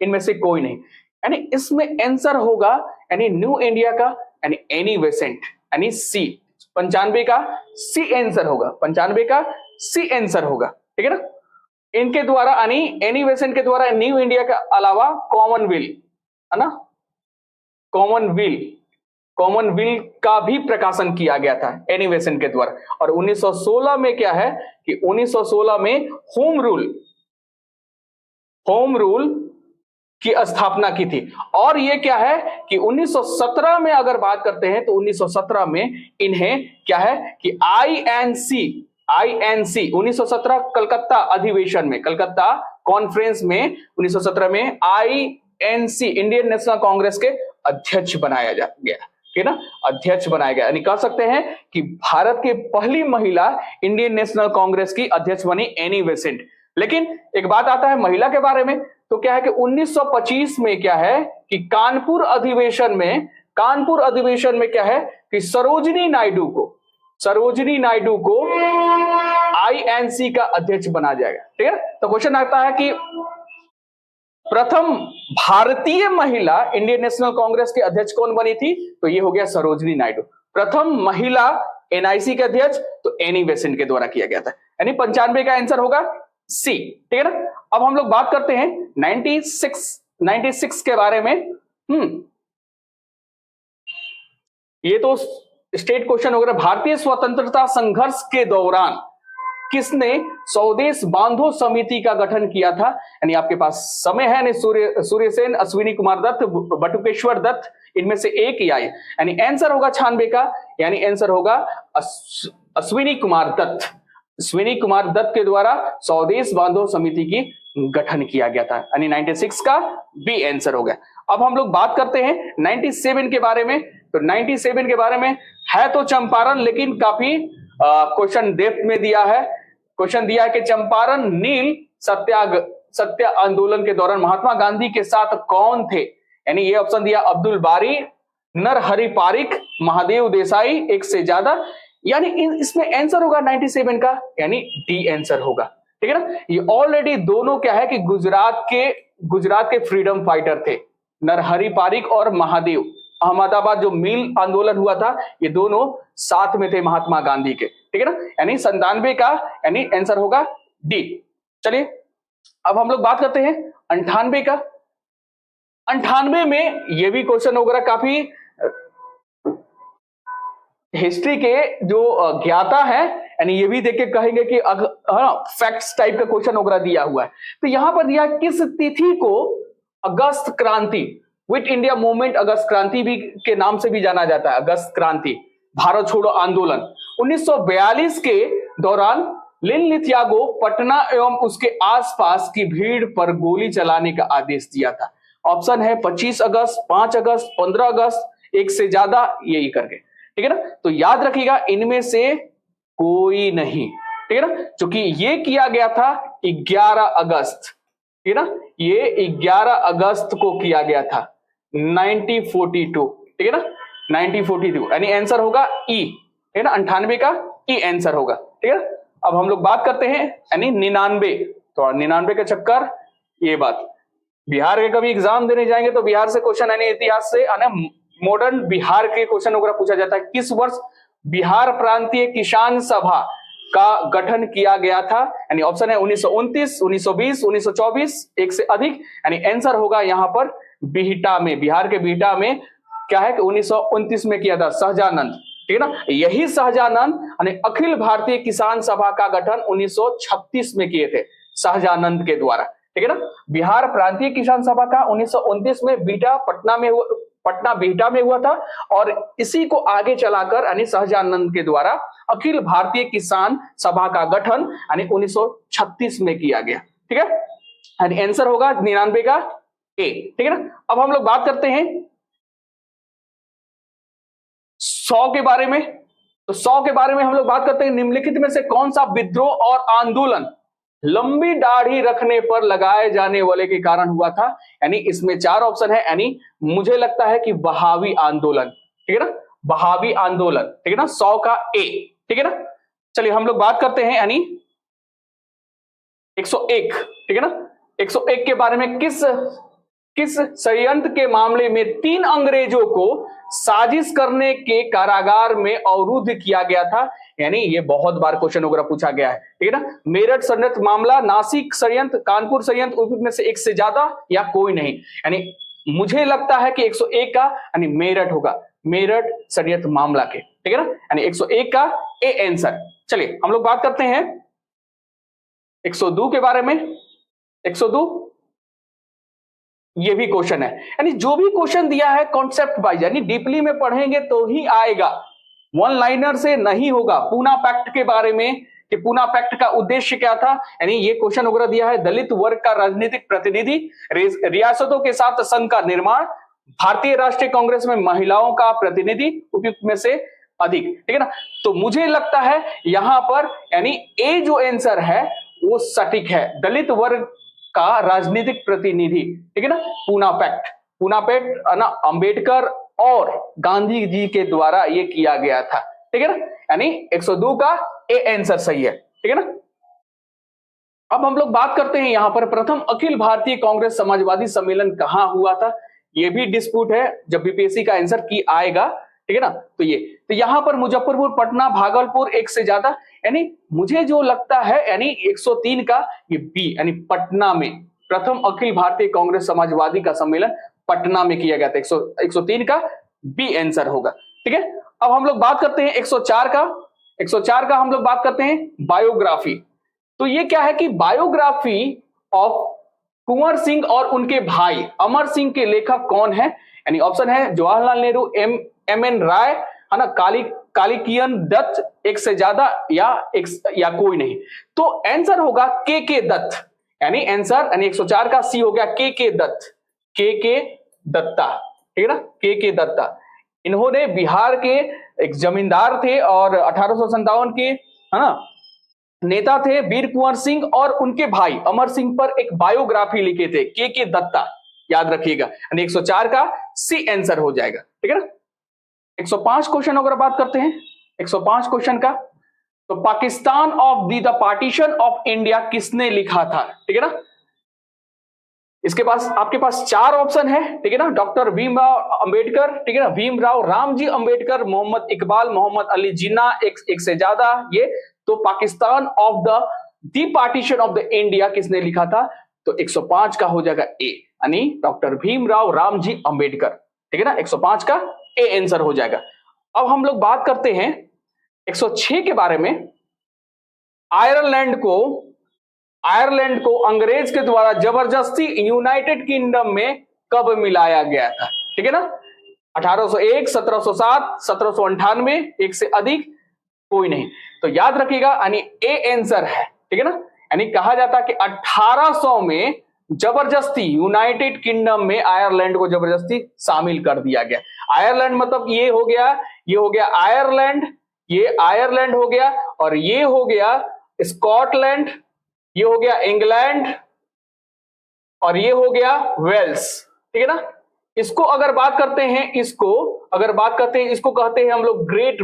इनमें से कोई नहीं। इसमें आंसर होगा न्यू इंडिया का एनी बेसेंट, सी। 95 का सी आंसर होगा, 95 का सी आंसर होगा। ठीक है ना। इनके द्वारा एनी बेसेंट के द्वारा न्यू इंडिया के अलावा कॉमनवेल्थ, है ना, कॉमनवेल्थ का भी प्रकाशन किया गया था एनी बेसेंट के द्वारा। और 1916 में क्या है कि 1916 में होम रूल की स्थापना की थी। और ये क्या है कि 1917 में अगर बात करते हैं तो 1917 में इन्हें क्या है कि आईएनसी 1917 कलकत्ता अधिवेशन में, कलकत्ता कॉन्फ्रेंस में 1917 में आईएनसी इंडियन नेशनल कांग्रेस के अध्यक्ष बनाया गया। ठीक है ना, अध्यक्ष बनाया गया। यानी कह सकते हैं कि भारत की पहली महिला इंडियन नेशनल कांग्रेस की अध्यक्ष बनी एनी बेसेंट। लेकिन एक बात आता है महिला के बारे में, तो क्या है कि 1925 में क्या है कि कानपुर अधिवेशन में क्या है कि सरोजिनी नायडू को आईएनसी का अध्यक्ष बना जाएगा। ठीक है, तो क्वेश्चन आता है कि प्रथम भारतीय महिला इंडियन नेशनल कांग्रेस के अध्यक्ष कौन बनी थी? तो ये हो गया सरोजिनी नायडू। प्रथम महिला एनआईसी के अध्यक्ष तो एनी बेसेंट के द्वारा किया गया था। यानी 95 का आंसर होगा सी। ठीक है ना। अब हम लोग बात करते हैं 96 के बारे में। ये तो स्टेट क्वेश्चन हो गया। भारतीय स्वतंत्रता संघर्ष के दौरान किसने स्वदेश बांधो समिति का गठन किया था? यानी आपके पास समय है, सूर्यसेन, अश्विनी कुमार दत्त, बटुकेश्वर दत्त, इनमें से एक ही आए। यानी आंसर होगा 96 का, यानी आंसर होगा अश्विनी कुमार दत्त के द्वारा स्वदेश बांधो समिति की गठन किया गया था। यानी 96 का बी आंसर हो गया। अब हम लोग बात करते हैं 97 के बारे में। तो 97 के बारे में है तो चंपारण, लेकिन काफी क्वेश्चन डेप्थ में दिया है। क्वेश्चन दिया है कि चंपारण नील सत्य आंदोलन के दौरान महात्मा गांधी के साथ कौन थे? यानी ये ऑप्शन दिया अब्दुल बारी, नरहरि पारिक, महादेव देसाई, एक से ज्यादा। यानी इसमें आंसर होगा 97 का, यानी डी आंसर होगा। ठीक है ना। ये ऑलरेडी दोनों क्या है कि गुजरात के फ्रीडम फाइटर थे, नरहरि पारिक और महादेव। अहमदाबाद जो मिल आंदोलन हुआ था, ये दोनों साथ में थे महात्मा गांधी के। ठीक है ना। यानी 97 का यानी आंसर होगा डी। चलिए अब हम लोग बात करते हैं 98 का। 98 में ये भी क्वेश्चन वगैरह काफी हिस्ट्री के जो ज्ञाता है, यानी ये भी देख के कहेंगे कि फैक्ट्स टाइप का क्वेश्चन वगैरह दिया हुआ है। तो यहां पर दिया किस तिथि को अगस्त क्रांति, क्विट इंडिया मूवमेंट अगस्त क्रांति भी के नाम से भी जाना जाता है, अगस्त क्रांति, भारत छोड़ो आंदोलन, 1942 के दौरान लिनलिथयागो पटना एवं उसके आसपास की भीड़ पर गोली चलाने का आदेश दिया था। ऑप्शन है 25 अगस्त, 5 अगस्त, 15 अगस्त, एक से ज्यादा, यही करके। ठीक है ना। तो याद रखिएगा इनमें से कोई नहीं। ठीक है ना, क्योंकि ये किया गया था 11 अगस्त। ठीक है ना, ये 11 अगस्त को किया गया था 1942। ठीक है ना, 1942, यानी आंसर होगा ई। ठीक है ना, 98 का ई आंसर होगा। ठीक है। अब हम लोग बात करते हैं यानी 99। तो 99 का चक्कर, ये बात बिहार के कभी एग्जाम देने जाएंगे तो बिहार से क्वेश्चन यानी इतिहास से मॉडर्न बिहार के क्वेश्चन वगैरह पूछा जाता है। किस वर्ष बिहार प्रांतीय किसान सभा का गठन किया गया था? यानी ऑप्शन है 1929, 1920, 1924, एक से अधिक। यानी आंसर होगा यहां पर बिहटा में, बिहार के बिहटा में क्या है कि 1929 में किया था सहजानंद। ठीक है ना, यही सहजानंद यानी अखिल भारतीय किसान सभा का गठन 1936 में किए थे सहजानंद के द्वारा। ठीक है ना, बिहार प्रांतीय किसान सभा का 1929 में पटना बिहटा में हुआ था, और इसी को आगे चलाकर यानी सहजानंद के द्वारा अखिल भारतीय किसान सभा का गठन यानी 1936 में किया गया। ठीक है। यानी आंसर होगा 99 का ए, ठीक है ना। अब हम लोग बात करते हैं 100 के बारे में। तो 100 के बारे में हम लोग बात करते हैं, निम्नलिखित में से कौन सा विद्रोह और आंदोलन लंबी दाढ़ी रखने पर लगाए जाने वाले के कारण हुआ था। यानी इसमें 4 ऑप्शन है, यानी मुझे लगता है कि बहावी आंदोलन, ठीक है ना, बहावी आंदोलन, ठीक है ना, 100 का ए, ठीक है ना। चलिए हम लोग बात करते हैं यानी 101, ठीक है ना। 101 के बारे में किस षड्यंत्र के मामले में 3 अंग्रेजों को साजिश करने के कारागार में अवरुद्ध किया गया था। यानी ये बहुत बार क्वेश्चन वगैरह पूछा गया है, ठीक है ना। मेरठ षड्यंत्र मामला, नासिक षड्यंत्र, कानपुर षड्यंत्र, उनमें से एक से ज्यादा या कोई नहीं। यानी मुझे लगता है कि 101 का यानी मेरठ होगा, मेरठ षड्यंत्र मामला के, ठीक है ना। यानी 101 का ए आंसर। चलिए हम लोग बात करते हैं 102 के बारे में। 102 ये भी क्वेश्चन है, यानी जो भी क्वेश्चन दिया है कॉन्सेप्ट वाइज, यानी डीपली में पढ़ेंगे तो ही आएगा, वन लाइनर से नहीं होगा। पूना पैक्ट के बारे में कि पूना पैक्ट का उद्देश्य क्या था, यानी ये क्वेश्चन वगैरह दिया है। दलित वर्ग का राजनीतिक प्रतिनिधि, रियासतों के साथ संघ का निर्माण, भारतीय राष्ट्रीय कांग्रेस में महिलाओं का प्रतिनिधि, उपयुक्त में से अधिक, ठीक है ना। तो मुझे लगता है यहां पर यानी ए जो आंसर है वो सटीक है, दलित वर्ग का राजनीतिक प्रतिनिधि, ठीक है ना। पूना पैक्ट ना अंबेडकर और गांधी जी के द्वारा ये किया गया था, ठीक है ना। यानी 102 का ए आंसर सही है, ठीक है ना। अब हम लोग बात करते हैं यहां पर प्रथम अखिल भारतीय कांग्रेस समाजवादी सम्मेलन कहां हुआ था। ये भी डिस्प्यूट है, जब बीपीएससी का आंसर की आएगा, ठीक है ना। तो यहां पर मुजफ्फरपुर, पटना, भागलपुर एक से ज्यादा, यानी मुझे जो लगता है यानी 103 का ये बी, यानी पटना में प्रथम अखिल भारतीय कांग्रेस समाजवादी का सम्मेलन पटना में किया गया था। 103 का बी आंसर होगा, ठीक है। अब हम लोग बात करते हैं 104 का। 104 का हम लोग बात करते हैं बायोग्राफी। तो ये क्या है कि बायोग्राफी ऑफ कुंवर सिंह और उनके भाई अमर सिंह के लेखक कौन है। यानी ऑप्शन है जवाहरलाल नेहरू, एम.एन. राय, है ना, कालिकियन दत्त, एक से ज्यादा या कोई नहीं। तो आंसर होगा के दत्त, यानी आंसर यानी 104 का सी हो गया के दत्त, के दत्ता, ठीक है ना, के दत्ता। इन्होंने बिहार के एक जमींदार थे और 1857 के, है ना, नेता थे वीर कुंवर सिंह और उनके भाई अमर सिंह पर एक बायोग्राफी लिखे थे, के दत्ता, याद रखिएगा। यानी 104 का सी आंसर हो जाएगा, ठीक है ना। 105 क्वेश्चन अगर बात करते हैं 105 क्वेश्चन का, तो Pakistan of the partition of India किसने लिखा था, ठीक है ना। इसके पास आपके पास 4 ऑप्शन है, ठीक है ना। डॉक्टर भीमराव अंबेडकर, ठीक है ना, भीमराव रामजी अंबेडकर, मोहम्मद इकबाल, मोहम्मद अली जिन्ना, एक से ज्यादा ये। तो Pakistan of the partition of the India किसने लिखा था, तो 105 का हो जाएगा ए, यानी डॉक्टर भीमराव रामजी अंबेडकर, ठीक है ना। 105 का ए आंसर हो जाएगा। अब हम लोग बात करते हैं 106 के बारे में। आयरलैंड को अंग्रेज के द्वारा जबरदस्ती यूनाइटेड किंगडम में कब मिलाया गया था, ठीक है ना। 1801, 1707, 1798, एक से अधिक कोई नहीं। तो याद रखिएगा यानी ए आंसर है, ठीक है ना। यानी कहा जाता है कि 1800 में जबरदस्ती यूनाइटेड किंगडम में आयरलैंड को जबरदस्ती शामिल कर दिया गया। आयरलैंड मतलब ये हो गया आयरलैंड, ये आयरलैंड हो गया, और ये हो गया स्कॉटलैंड, ये हो गया इंग्लैंड, और ये हो गया वेल्स, ठीक है ना। इसको अगर बात करते हैं इसको कहते हैं हम लोग ग्रेट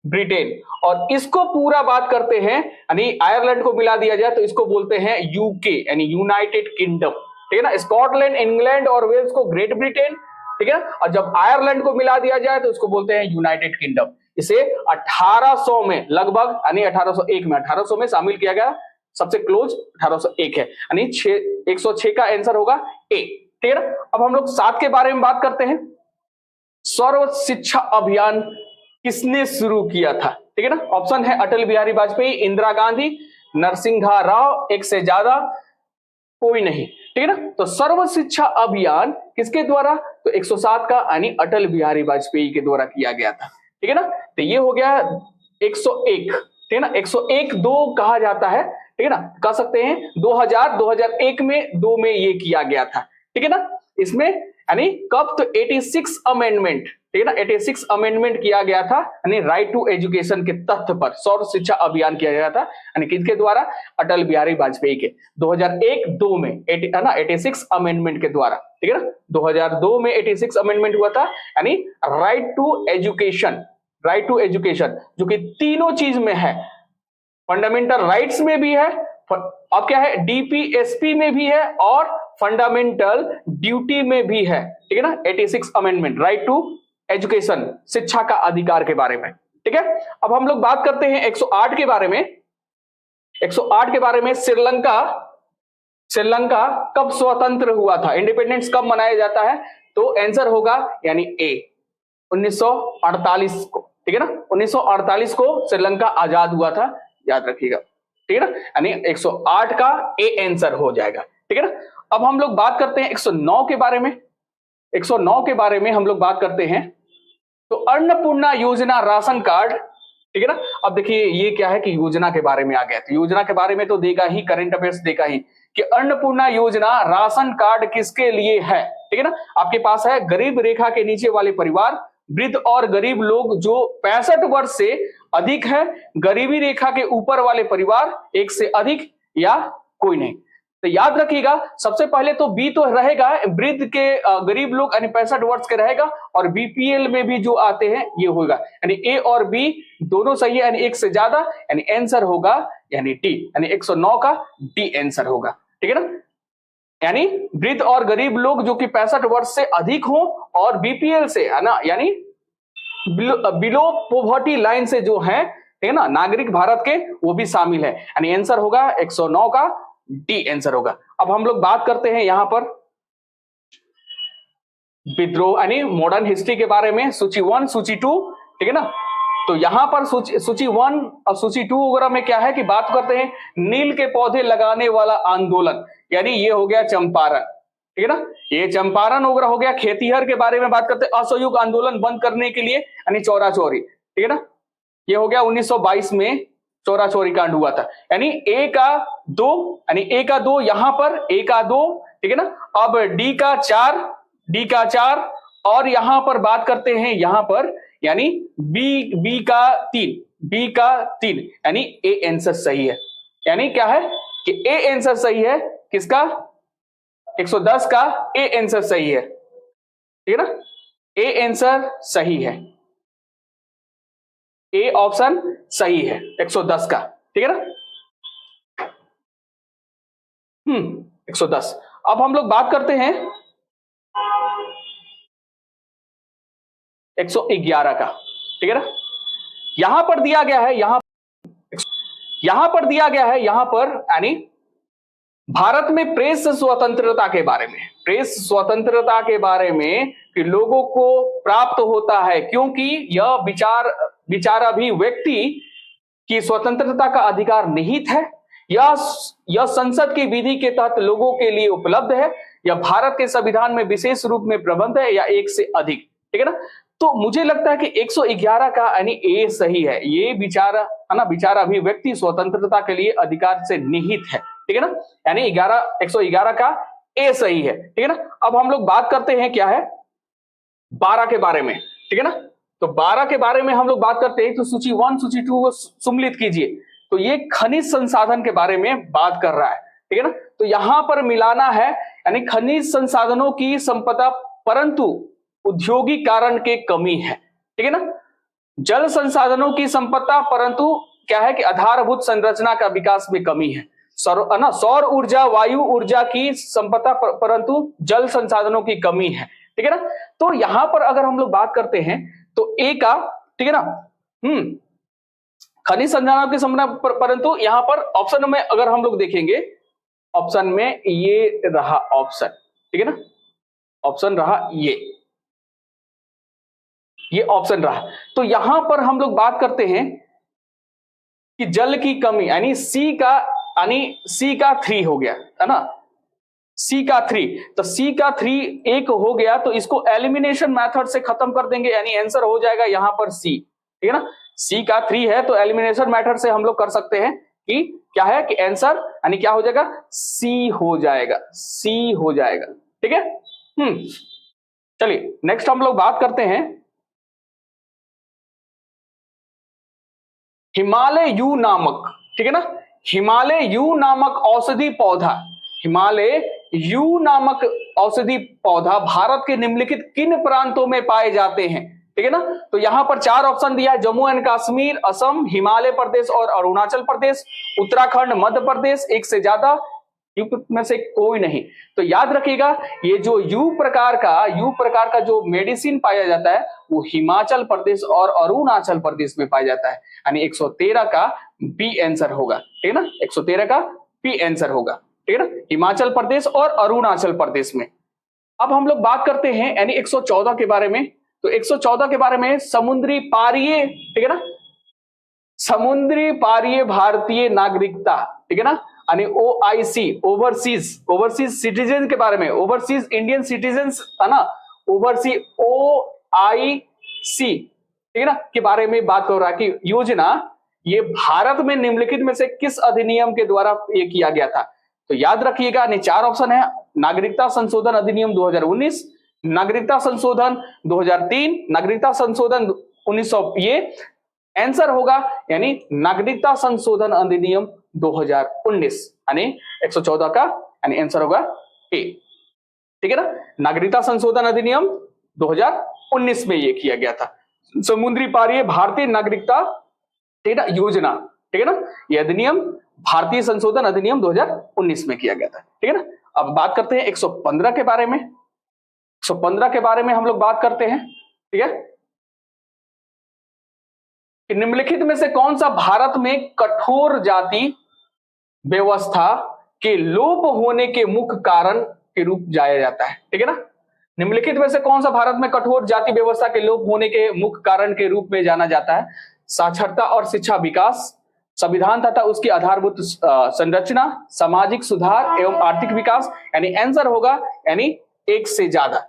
ब्रिटेन, और इसको पूरा बात करते हैं यानी आयरलैंड को मिला दिया जाए तो इसको बोलते हैं यूके, यानी यूनाइटेड किंगडम, ठीक है ना। स्कॉटलैंड, इंग्लैंड और वेल्स को ग्रेट ब्रिटेन, ठीक है, और जब आयरलैंड को मिला दिया जाए तो इसको बोलते हैं यूनाइटेड किंगडम। इसे 1800 में लगभग यानी 1801 में शामिल किया गया, सबसे क्लोज 1801 है, यानी 106 का आंसर होगा ए, ठीक है ना। अब हम लोग 7 के बारे में बात करते हैं। सर्व शिक्षा अभियान किसने शुरू किया था, ठीक है ना। ऑप्शन है अटल बिहारी वाजपेयी, इंदिरा गांधी, नरसिंहा राव, एक से ज्यादा कोई नहीं, ठीक है ना। तो सर्व शिक्षा अभियान किसके द्वारा, तो 107 का यानी अटल बिहारी वाजपेयी के द्वारा किया गया था, ठीक है ना। तो ये हो गया 101, ठीक है ना। 101 2 कहा जाता है, ठीक है ना, कह सकते हैं 2001 में 2 में ये किया गया था, ठीक है ना। इसमें यानी कब, तो 86 अमेंडमेंट, ठीक है ना, 86 अमेंडमेंट किया गया था, यानी राइट टू एजुकेशन के तथ्य पर सर्व शिक्षा अभियान किया गया था, यानी किसके द्वारा, अटल बिहारी वाजपेयी के 2001-2 में, है ना, 86 अमेंडमेंट के द्वारा, ठीक है ना। 2002 में 86 अमेंडमेंट हुआ था, यानी right to education, right to education, जो कि तीनों चीज में है, फंडामेंटल राइट्स में भी है, अब क्या है, डीपीएसपी में भी है और फंडामेंटल ड्यूटी में भी है, ठीक है ना। 86 अमेंडमेंट, राइट टू एजुकेशन, शिक्षा का अधिकार के बारे में, ठीक है। अब हम लोग बात करते हैं 108 के बारे में। 108 के बारे में, श्रीलंका कब स्वतंत्र हुआ था, इंडिपेंडेंस कब मनाया जाता है, तो आंसर होगा यानी ए, 1948 को, ठीक है ना। 1948 को श्रीलंका आजाद हुआ था, याद रखिएगा, ठीक है ना, यानी 108 का ए आंसर हो जाएगा, ठीक है ना। अब हम लोग बात करते हैं 109 के बारे में। 109 के बारे में हम लोग बात करते हैं, तो अन्नपूर्णा योजना राशन कार्ड, ठीक है ना। अब देखिए ये क्या है कि योजना के बारे में आ गया, तो योजना के बारे में तो देगा ही, करंट अफेयर्स देगा ही, कि अन्नपूर्णा योजना राशन कार्ड किसके लिए है, ठीक है ना। आपके पास है गरीब रेखा के नीचे वाले परिवार, वृद्ध और गरीब लोग जो 65 वर्ष से अधिक है, गरीबी रेखा के ऊपर वाले परिवार 1 से अधिक, या कोई नहीं। तो याद रखिएगा, सबसे पहले तो बी तो रहेगा, वृद्ध के गरीब लोग यानी 65 वर्ष के रहेगा, और बीपीएल में भी जो आते हैं ये होगा, यानी ए और बी दोनों सही है, यानी 1 से ज्यादा, यानी आंसर होगा यानी डी, यानी 109 का डी आंसर होगा, ठीक है ना। यानी वृद्ध और गरीब लोग जो कि 65 वर्ष से अधिक हो और बीपीएल से, है ना, यानी बिलो पॉवर्टी लाइन से जो है, ठीक है ना, नागरिक भारत के, वो भी शामिल है, यानी आंसर होगा 109 का डी आंसर होगा। अब हम लोग बात करते हैं यहां पर विद्रोह यानी मॉडर्न हिस्ट्री के बारे में, सूची 1 सूची 2, ठीक है ना। तो यहां पर सूची 1 और सूची 2 वगैरह में क्या है कि बात करते हैं नील के पौधे लगाने वाला आंदोलन, यानी ये हो गया चंपारण, ठीक है ना, ये चंपारण वगैरह हो गया। खेतीहर के बारे में बात करते हैं, असहयोग आंदोलन बंद करने के लिए, यानी चौरा चौरी, ठीक है ना, ये हो गया 1922 में चौरा चौरी कांड हुआ था, यानी ए का 2, यानी ए का 2 यहां पर, ए का 2, ठीक है ना। अब डी का 4, और यहां पर बात करते हैं यहां पर, यानी बी का 3, यानी ए आंसर सही है, यानी क्या है कि ए आंसर सही है, किसका, 110 का ए आंसर सही है, ठीक है ना, ए आंसर सही है, ए ऑप्शन सही है 110 का, ठीक है ना। 110। अब हम लोग बात करते हैं 111 का, ठीक है ना। यहां पर दिया गया है, यहां पर दिया गया है, यहां पर यानी भारत में प्रेस स्वतंत्रता के बारे में, कि लोगों को प्राप्त होता है, क्योंकि यह विचाराभिव्यक्ति की स्वतंत्रता का अधिकार निहित है, यह संसद की विधि के तहत लोगों के लिए उपलब्ध है, यह भारत के संविधान में विशेष रूप में प्रबंध है, या 1 से अधिक, ठीक है ना। तो मुझे लगता है कि 111 का यानी ए सही है, ये विचाराभिव्यक्ति स्वतंत्रता के लिए अधिकार से निहित है, ठीक है ना, यानी 111 का ए सही है, ठीक है ना। अब हम लोग बात करते हैं क्या है 12 के बारे में, ठीक है ना। तो 12 के बारे में हम लोग बात करते हैं, तो सूची 1 सूची 2 को सम्मिलित कीजिए, तो ये खनिज संसाधन के बारे में बात कर रहा है, ठीक है ना। तो यहां पर मिलाना है, यानी खनिज संसाधनों की संपदा परंतु औद्योगिक कारण के कमी है, ठीक है ना। जल संसाधनों की संपदा परंतु क्या है कि आधारभूत संरचना का विकास में कमी है, सौर ऊर्जा, वायु ऊर्जा की संपदा परंतु जल संसाधनों की कमी है, ठीक है ना। तो यहां पर अगर हम लोग बात करते हैं तो ए का, ठीक है ना, खनिज संसाधनों की संपदा परंतु यहां पर ऑप्शन में अगर हम लोग देखेंगे, ऑप्शन में ये रहा ऑप्शन, ठीक है ना, ऑप्शन रहा ये ऑप्शन रहा। तो यहां पर हम लोग बात करते हैं कि जल की कमी, यानी सी का 3 हो गया, है ना, सी का 3, तो सी का 3 एक हो गया, तो इसको एलिमिनेशन मेथड से खत्म कर देंगे, यानी आंसर हो जाएगा यहां पर सी, ठीक है ना। सी का 3 है तो एलिमिनेशन मेथड से हम लोग कर सकते हैं कि क्या है कि आंसर यानी क्या हो जाएगा, सी हो जाएगा, सी हो जाएगा। ठीक है। चलिए नेक्स्ट हम लोग बात करते हैं हिमालय यू नामक, ठीक है ना, हिमालय यू नामक औषधि पौधा, हिमालय यू नामक औषधि पौधा भारत के निम्नलिखित किन प्रांतों में पाए जाते हैं? ठीक है ना, तो यहां पर चार ऑप्शन दिया है, जम्मू एंड कश्मीर, असम, हिमालय प्रदेश और अरुणाचल प्रदेश, उत्तराखंड, मध्य प्रदेश, एक से ज्यादा, में से कोई नहीं। तो याद रखिएगा ये जो यू प्रकार का जो मेडिसिन पाया जाता है वो हिमाचल प्रदेश और अरुणाचल प्रदेश में पाया जाता है, यानी 113 का बी आंसर होगा। ठीक है ना, 113 का बी आंसर होगा। ठीक है ना, हिमाचल प्रदेश और अरुणाचल प्रदेश में। अब हम लोग बात करते हैं यानी 114 के बारे में। तो 114 के बारे में समुद्री पारीय, ठीक है ना, समुद्री पारीय भारतीय नागरिकता, ठीक है ना, यानी OIC, ओवरसीज सिटीजन के बारे में, ओवरसीज इंडियन सिटीजन है ना, ओवरसीज OIC, ठीक है ना, के बारे में बात कर रहा है कि योजना ये भारत में निम्नलिखित में से किस अधिनियम के द्वारा ये किया गया था? तो याद रखिएगा चार ऑप्शन है, नागरिकता संशोधन अधिनियम 2019, नागरिकता संशोधन 2003, नागरिकता संशोधन 1900, ये आंसर होगा यानी नागरिकता संशोधन अधिनियम 2019, यानी 114 का यानी आंसर होगा ए। ठीक है ना, नागरिकता संशोधन अधिनियम 2019 में ये किया गया था, समुद्री पारीय भारतीय नागरिकता, ठीक है ना, योजना, ठीक है ना, यह अधिनियम भारतीय संशोधन अधिनियम 2019 में किया गया था। ठीक है ना, अब बात करते हैं 115 के बारे में। 115 के बारे में हम लोग बात करते हैं। ठीक है, निम्नलिखित में से कौन सा भारत में कठोर जाति व्यवस्था के लोप होने के मुख्य कारण के रूप जाया जाता है? ठीक है ना, निम्नलिखित में से कौन सा भारत में कठोर जाति व्यवस्था के लोप होने के मुख्य कारण के रूप में जाना जाता है? साक्षरता और शिक्षा विकास, संविधान तथा उसकी आधारभूत संरचना, सामाजिक सुधार एवं आर्थिक विकास, यानी आंसर होगा यानी एक से ज्यादा।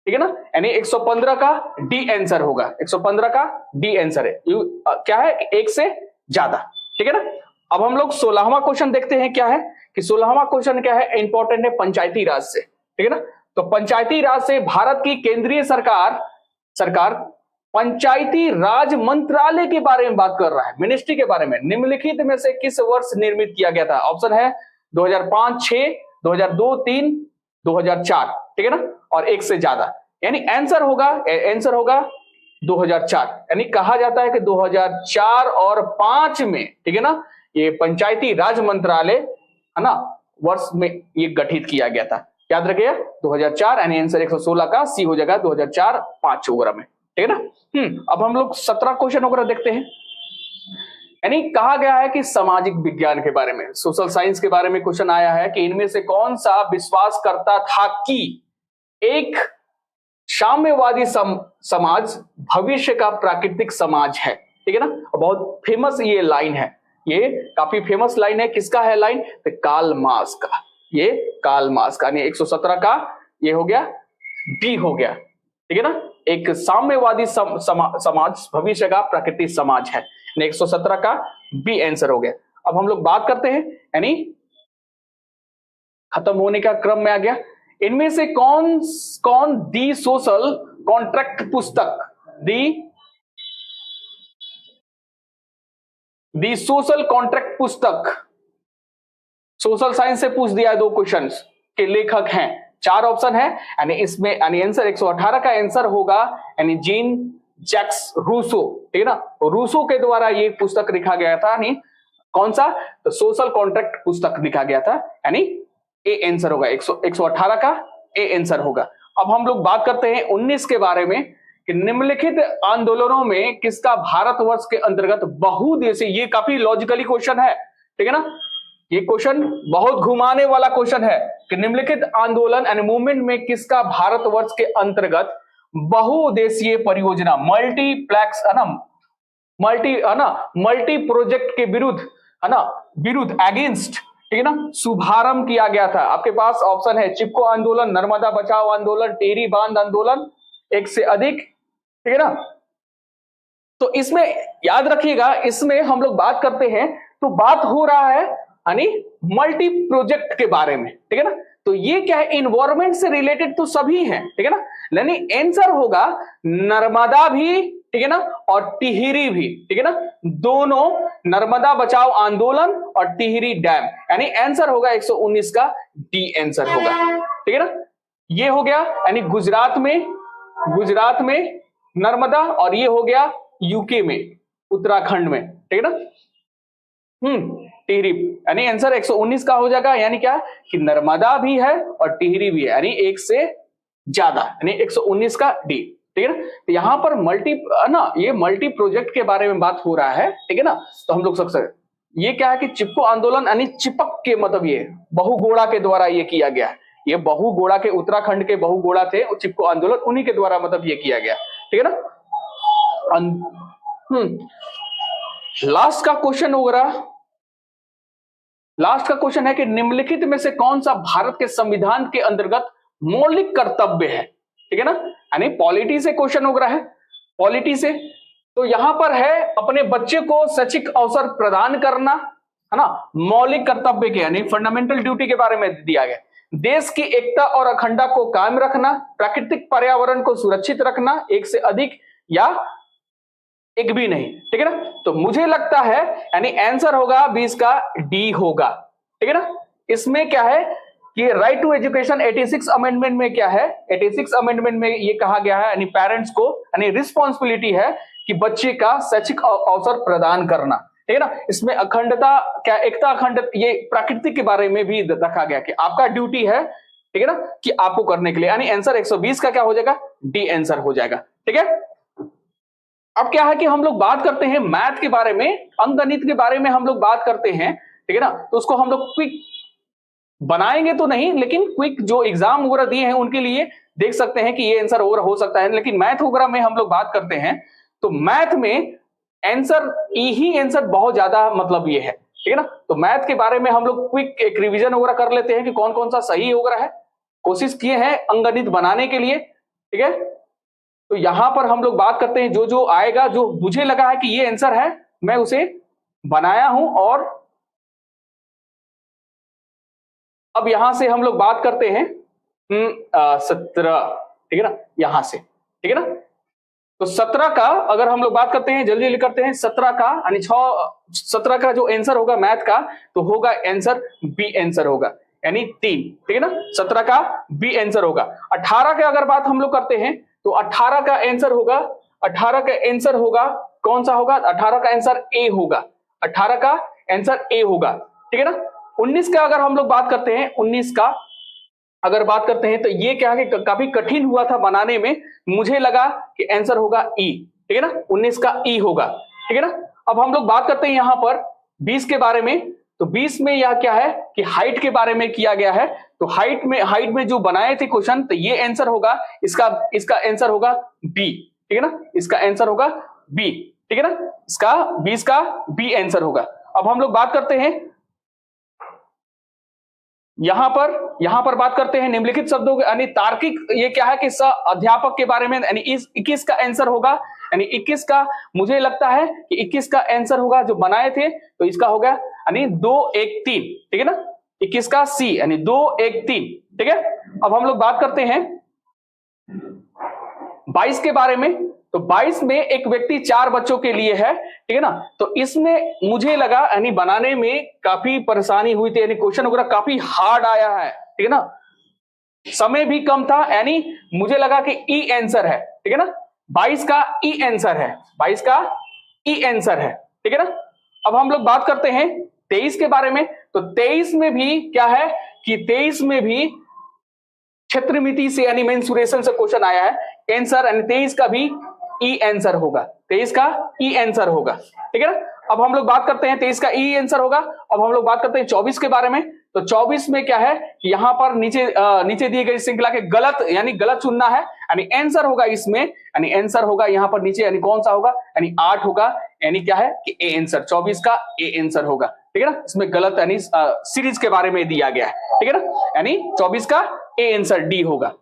ठीक है ना, यानी 115 का डी आंसर होगा, 115 का डी आंसर है, क्या है, एक से ज्यादा। ठीक है ना, अब हम लोग 16वां क्वेश्चन देखते हैं क्या है कि 16वां क्वेश्चन क्या है, इंपॉर्टेंट है पंचायती राज से। ठीक है ना, तो पंचायती राज से भारत की केंद्रीय सरकार पंचायती राज मंत्रालय के बारे में बात कर रहा है, मिनिस्ट्री के बारे में। निम्नलिखित में से किस वर्ष निर्मित किया गया था? ऑप्शन है 2005, 6, 2002, 3, 2004। ठीक है ना, और एक से ज्यादा, यानी आंसर होगा 2004। यानी कहा जाता है कि 2004 और 5 में, ठीक है ना, ये पंचायती राज मंत्रालय है ना वर्ष में ये गठित किया गया था। याद रखिए 2004, यानी आंसर 116 का सी हो जाएगा 2004-5 वगैरह में। ठीक है ना, अब हम लोग 17 क्वेश्चन वगैरह देखते हैं। यानी कहा गया है कि सामाजिक विज्ञान के बारे में, सोशल साइंस के बारे में क्वेश्चन आया है कि इनमें से कौन सा विश्वास करता था कि एक साम्यवादी समाज भविष्य का प्राकृतिक समाज है? ठीक है ना, बहुत फेमस ये लाइन है, ये काफी फेमस लाइन है। किसका है लाइन? तो कार्ल मार्क्स का, ये कार्ल मार्क्स का, यानी 117 का ये हो गया, डी हो गया। ठीक है ना, एक साम्यवादी समाज भविष्य का प्राकृतिक समाज है, 117 का बी आंसर हो गया। अब हम लोग बात करते हैं, यानी खत्म होने का क्रम में आ गया। इनमें से कौन दी सोशल कॉन्ट्रैक्ट पुस्तक, दी सोशल कॉन्ट्रैक्ट पुस्तक, सोशल साइंस से पूछ दिया है, 2 क्वेश्चन के लेखक हैं, 4 ऑप्शन है, यानी इसमें यानी आंसर 118 का आंसर होगा यानी जीन जैक्स रूसो। ठीक है ना, रूसो के द्वारा ये पुस्तक लिखा गया था, यानी कौन सा? तो सोशल कॉन्ट्रैक्ट पुस्तक लिखा गया था, यानी ए आंसर होगा, 118 का ए आंसर होगा। अब हम लोग बात करते हैं 19 के बारे में कि निम्नलिखित आंदोलनों में किसका भारतवर्ष के अंतर्गत बहुउद्देशीय, ये काफी लॉजिकली क्वेश्चन है। ठीक है ना, ये क्वेश्चन बहुत घुमाने वाला क्वेश्चन है कि निम्नलिखित आंदोलन एंड मूवमेंट में किसका भारतवर्ष के अंतर्गत बहुउद्देशीय परियोजना, मल्टीप्लेक्स है ना, मल्टी प्रोजेक्ट के विरुद्ध अगेंस्ट, ठीक है ना, शुभारंभ किया गया था? आपके पास ऑप्शन है चिपको आंदोलन, नर्मदा बचाओ आंदोलन, टेरी बांध आंदोलन, एक से अधिक। ठीक है ना, तो इसमें याद रखिएगा, इसमें हम लोग बात करते हैं तो बात हो रहा है यानी मल्टी प्रोजेक्ट के बारे में, ठीक है ना। तो ये क्या है, इन्वायरमेंट से रिलेटेड तो सभी हैं, ठीक है ना, यानी आंसर होगा नर्मदा भी, ठीक है ना, और टिहरी भी, ठीक है ना, दोनों, नर्मदा बचाओ आंदोलन और टिहरी डैम, यानी आंसर होगा 119 का डी आंसर होगा, ठीक है ना। ये हो गया यानी गुजरात में नर्मदा, और ये हो गया यूके में, उत्तराखंड में, ठीक है ना। टिहरी, यानी आंसर 119 का हो जाएगा, यानी क्या कि नर्मदा भी है और टिहरी भी है, यानी एक से ज्यादा, यानी 119 का डी, ठीक है ना। तो यहां पर ये मल्टी प्रोजेक्ट के बारे में बात हो रहा है, ठीक है ना। तो हम लोग सबसे ये क्या है कि चिपको आंदोलन यानी चिपक के मतलब ये बहुगोड़ा के द्वारा ये किया गया है, ये बहुगोड़ा के, उत्तराखंड के बहुगोड़ा थे, चिपको आंदोलन उन्हीं के द्वारा मतलब ये किया गया, ठीक है ना। लास्ट का क्वेश्चन है कि निम्नलिखित में से कौन सा भारत के संविधान के अंतर्गत मौलिक कर्तव्य है, ठीक है ना, यानी पॉलिटी से क्वेश्चन हो रहा है, पॉलिटी से। तो यहां पर है अपने बच्चे को शैक्षिक अवसर प्रदान करना, है ना, मौलिक कर्तव्य के यानी फंडामेंटल ड्यूटी के बारे में दिया गया। देश की एकता और अखंडता को कायम रखना, प्राकृतिक पर्यावरण को सुरक्षित रखना, एक से अधिक या एक भी नहीं, ठीक है ना। तो मुझे लगता है यानी आंसर होगा 20 का डी होगा, ठीक है ना। इसमें क्या है कि राइट टू एजुकेशन 86 अमेंडमेंट में क्या है, 86 अमेंडमेंट में ये कहा गया है यानी पेरेंट्स को यानी रिस्पॉन्सिबिलिटी है कि बच्चे का शैक्षिक अवसर प्रदान करना, ठीक है ना। इसमें अखंडता क्या, एकता, अखंडता, ये प्रकृति के बारे में भी रखा गया कि आपका ड्यूटी है, ठीक है ना, कि आपको करने के लिए, यानी आंसर 120 का क्या हो जाएगा, डी आंसर हो जाएगा, ठीक है। अब क्या है कि हम लोग बात करते हैं मैथ के बारे में, अंकगणित के बारे में हम लोग बात करते हैं, ठीक है ना। तो उसको हम लोग क्विक बनाएंगे तो नहीं, लेकिन क्विक जो एग्जाम वगैरह दिए हैं उनके लिए देख सकते हैं कि ये आंसर वगैरह हो सकता है, लेकिन मैथ वगैरह में हम लोग बात करते हैं तो मैथ में आंसर ही आंसर बहुत ज्यादा मतलब ये है, ठीक है ना। तो मैथ के बारे में हम लोग क्विक एक रिवीजन वगैरह कर लेते हैं कि कौन कौन सा सही वगैरह है, कोशिश किए हैं अंकगणित बनाने के लिए, ठीक है। तो यहां पर हम लोग बात करते हैं, जो जो आएगा, जो मुझे लगा है कि ये आंसर है, मैं उसे बनाया हूं। और अब यहां से हम लोग बात करते हैं 17, ठीक है ना, यहां से, ठीक है ना। तो 17 का अगर हम लोग बात करते हैं, जल्दी जल्दी करते हैं, 17 का यानी 17 का जो आंसर होगा मैथ का, तो होगा आंसर बी आंसर होगा, यानी 3, ठीक है ना। 17 का बी आंसर होगा। 18 का अगर बात हम लोग करते हैं तो 18 का आंसर होगा, 18 का आंसर होगा कौन सा होगा, 18 का आंसर ए होगा, 18 का आंसर ए होगा, ठीक है ना। 19 का अगर हम लोग बात करते हैं, 19 का अगर बात करते हैं तो ये क्या है कि काफी कठिन हुआ था बनाने में, मुझे लगा कि आंसर होगा ई, ठीक है ना, 19 का ई होगा, ठीक है ना। अब हम लोग बात करते हैं यहां पर 20 के बारे में, तो 20 में यह क्या है कि हाइट के बारे में किया गया है। तो हाइट में जो बनाए थे क्वेश्चन, तो ये आंसर होगा इसका आंसर होगा बी, ठीक है ना, इसका आंसर होगा बी, ठीक है ना, इसका 20 का बी आंसर होगा। अब हम लोग बात करते हैं यहां पर बात करते हैं निम्नलिखित शब्दों के यानी तार्किक, ये क्या है कि अध्यापक के बारे में, यानी 21 का आंसर होगा, यानी 21 का मुझे लगता है कि 21 का आंसर होगा जो बनाए थे, तो इसका हो गया यानी 2 1 3, ठीक है ना, 21 का सी यानी 2 1 3, ठीक है। अब हम लोग बात करते हैं 22 के बारे में, तो 22 में एक व्यक्ति 4 बच्चों के लिए है, ठीक है ना। तो इसमें मुझे लगा यानी बनाने में काफी परेशानी हुई थी, यानी क्वेश्चन वगैरह काफी हार्ड आया है, ठीक है ना, समय भी कम था, यानी मुझे लगा कि ई आंसर है, ठीक है ना, 22 का ई आंसर है, 22 का ई आंसर है, ठीक है ना। अब हम लोग बात करते हैं 23 के बारे में, तो 23 में भी क्या है कि 23 में भी क्षेत्रमिति से यानी मेंसुरेशन से क्वेश्चन आया है, आंसर यानी 23 का भी ई आंसर होगा, 23 का ई आंसर होगा, ठीक है ना। अब हम लोग बात करते हैं 23 का ई आंसर होगा। अब हम लोग बात करते हैं 24 के बारे में, तो 24 में क्या है कि यहां पर नीचे दी गई श्रृंखला के गलत चुनना है, यानी आंसर होगा इसमें, यानी आंसर होगा यहां पर नीचे, यानी कौन सा होगा, यानी 8 होगा, यानी क्या है कि ए आंसर, 24 का ए आंसर होगा, ठीक है ना। इसमें गलत यानी सीरीज के बारे में दिया गया है, ठीक है ना, यानी 24 का ए आंसर डी होगा,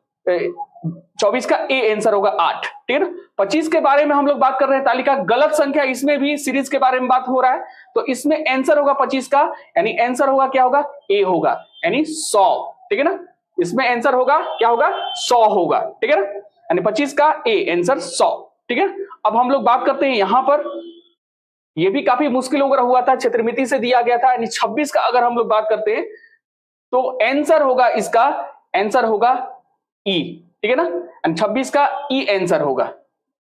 24 का ए आंसर होगा 8, ठीक है ना। 25 के बारे में हम लोग बात कर रहे हैं, तालिका गलत संख्या, इसमें भी सीरीज के बारे में बात हो रहा है, तो इसमें आंसर होगा 25 का, यानी आंसर होगा क्या होगा, ए होगा, यानी 100, ठीक है ना। इसमें आंसर होगा क्या होगा, 100 होगा, ठीक है ना, यानी 25 का ए आंसर 100, ठीक है। अब हम लोग बात करते हैं यहां पर, ये भी काफी मुश्किल वगैरह हुआ था, क्षेत्रमिति से दिया गया था, यानी 26 का अगर हम लोग बात करते हैं तो आंसर होगा इसका, आंसर होगा ई, ठीक है ना, 26 का ई आंसर होगा,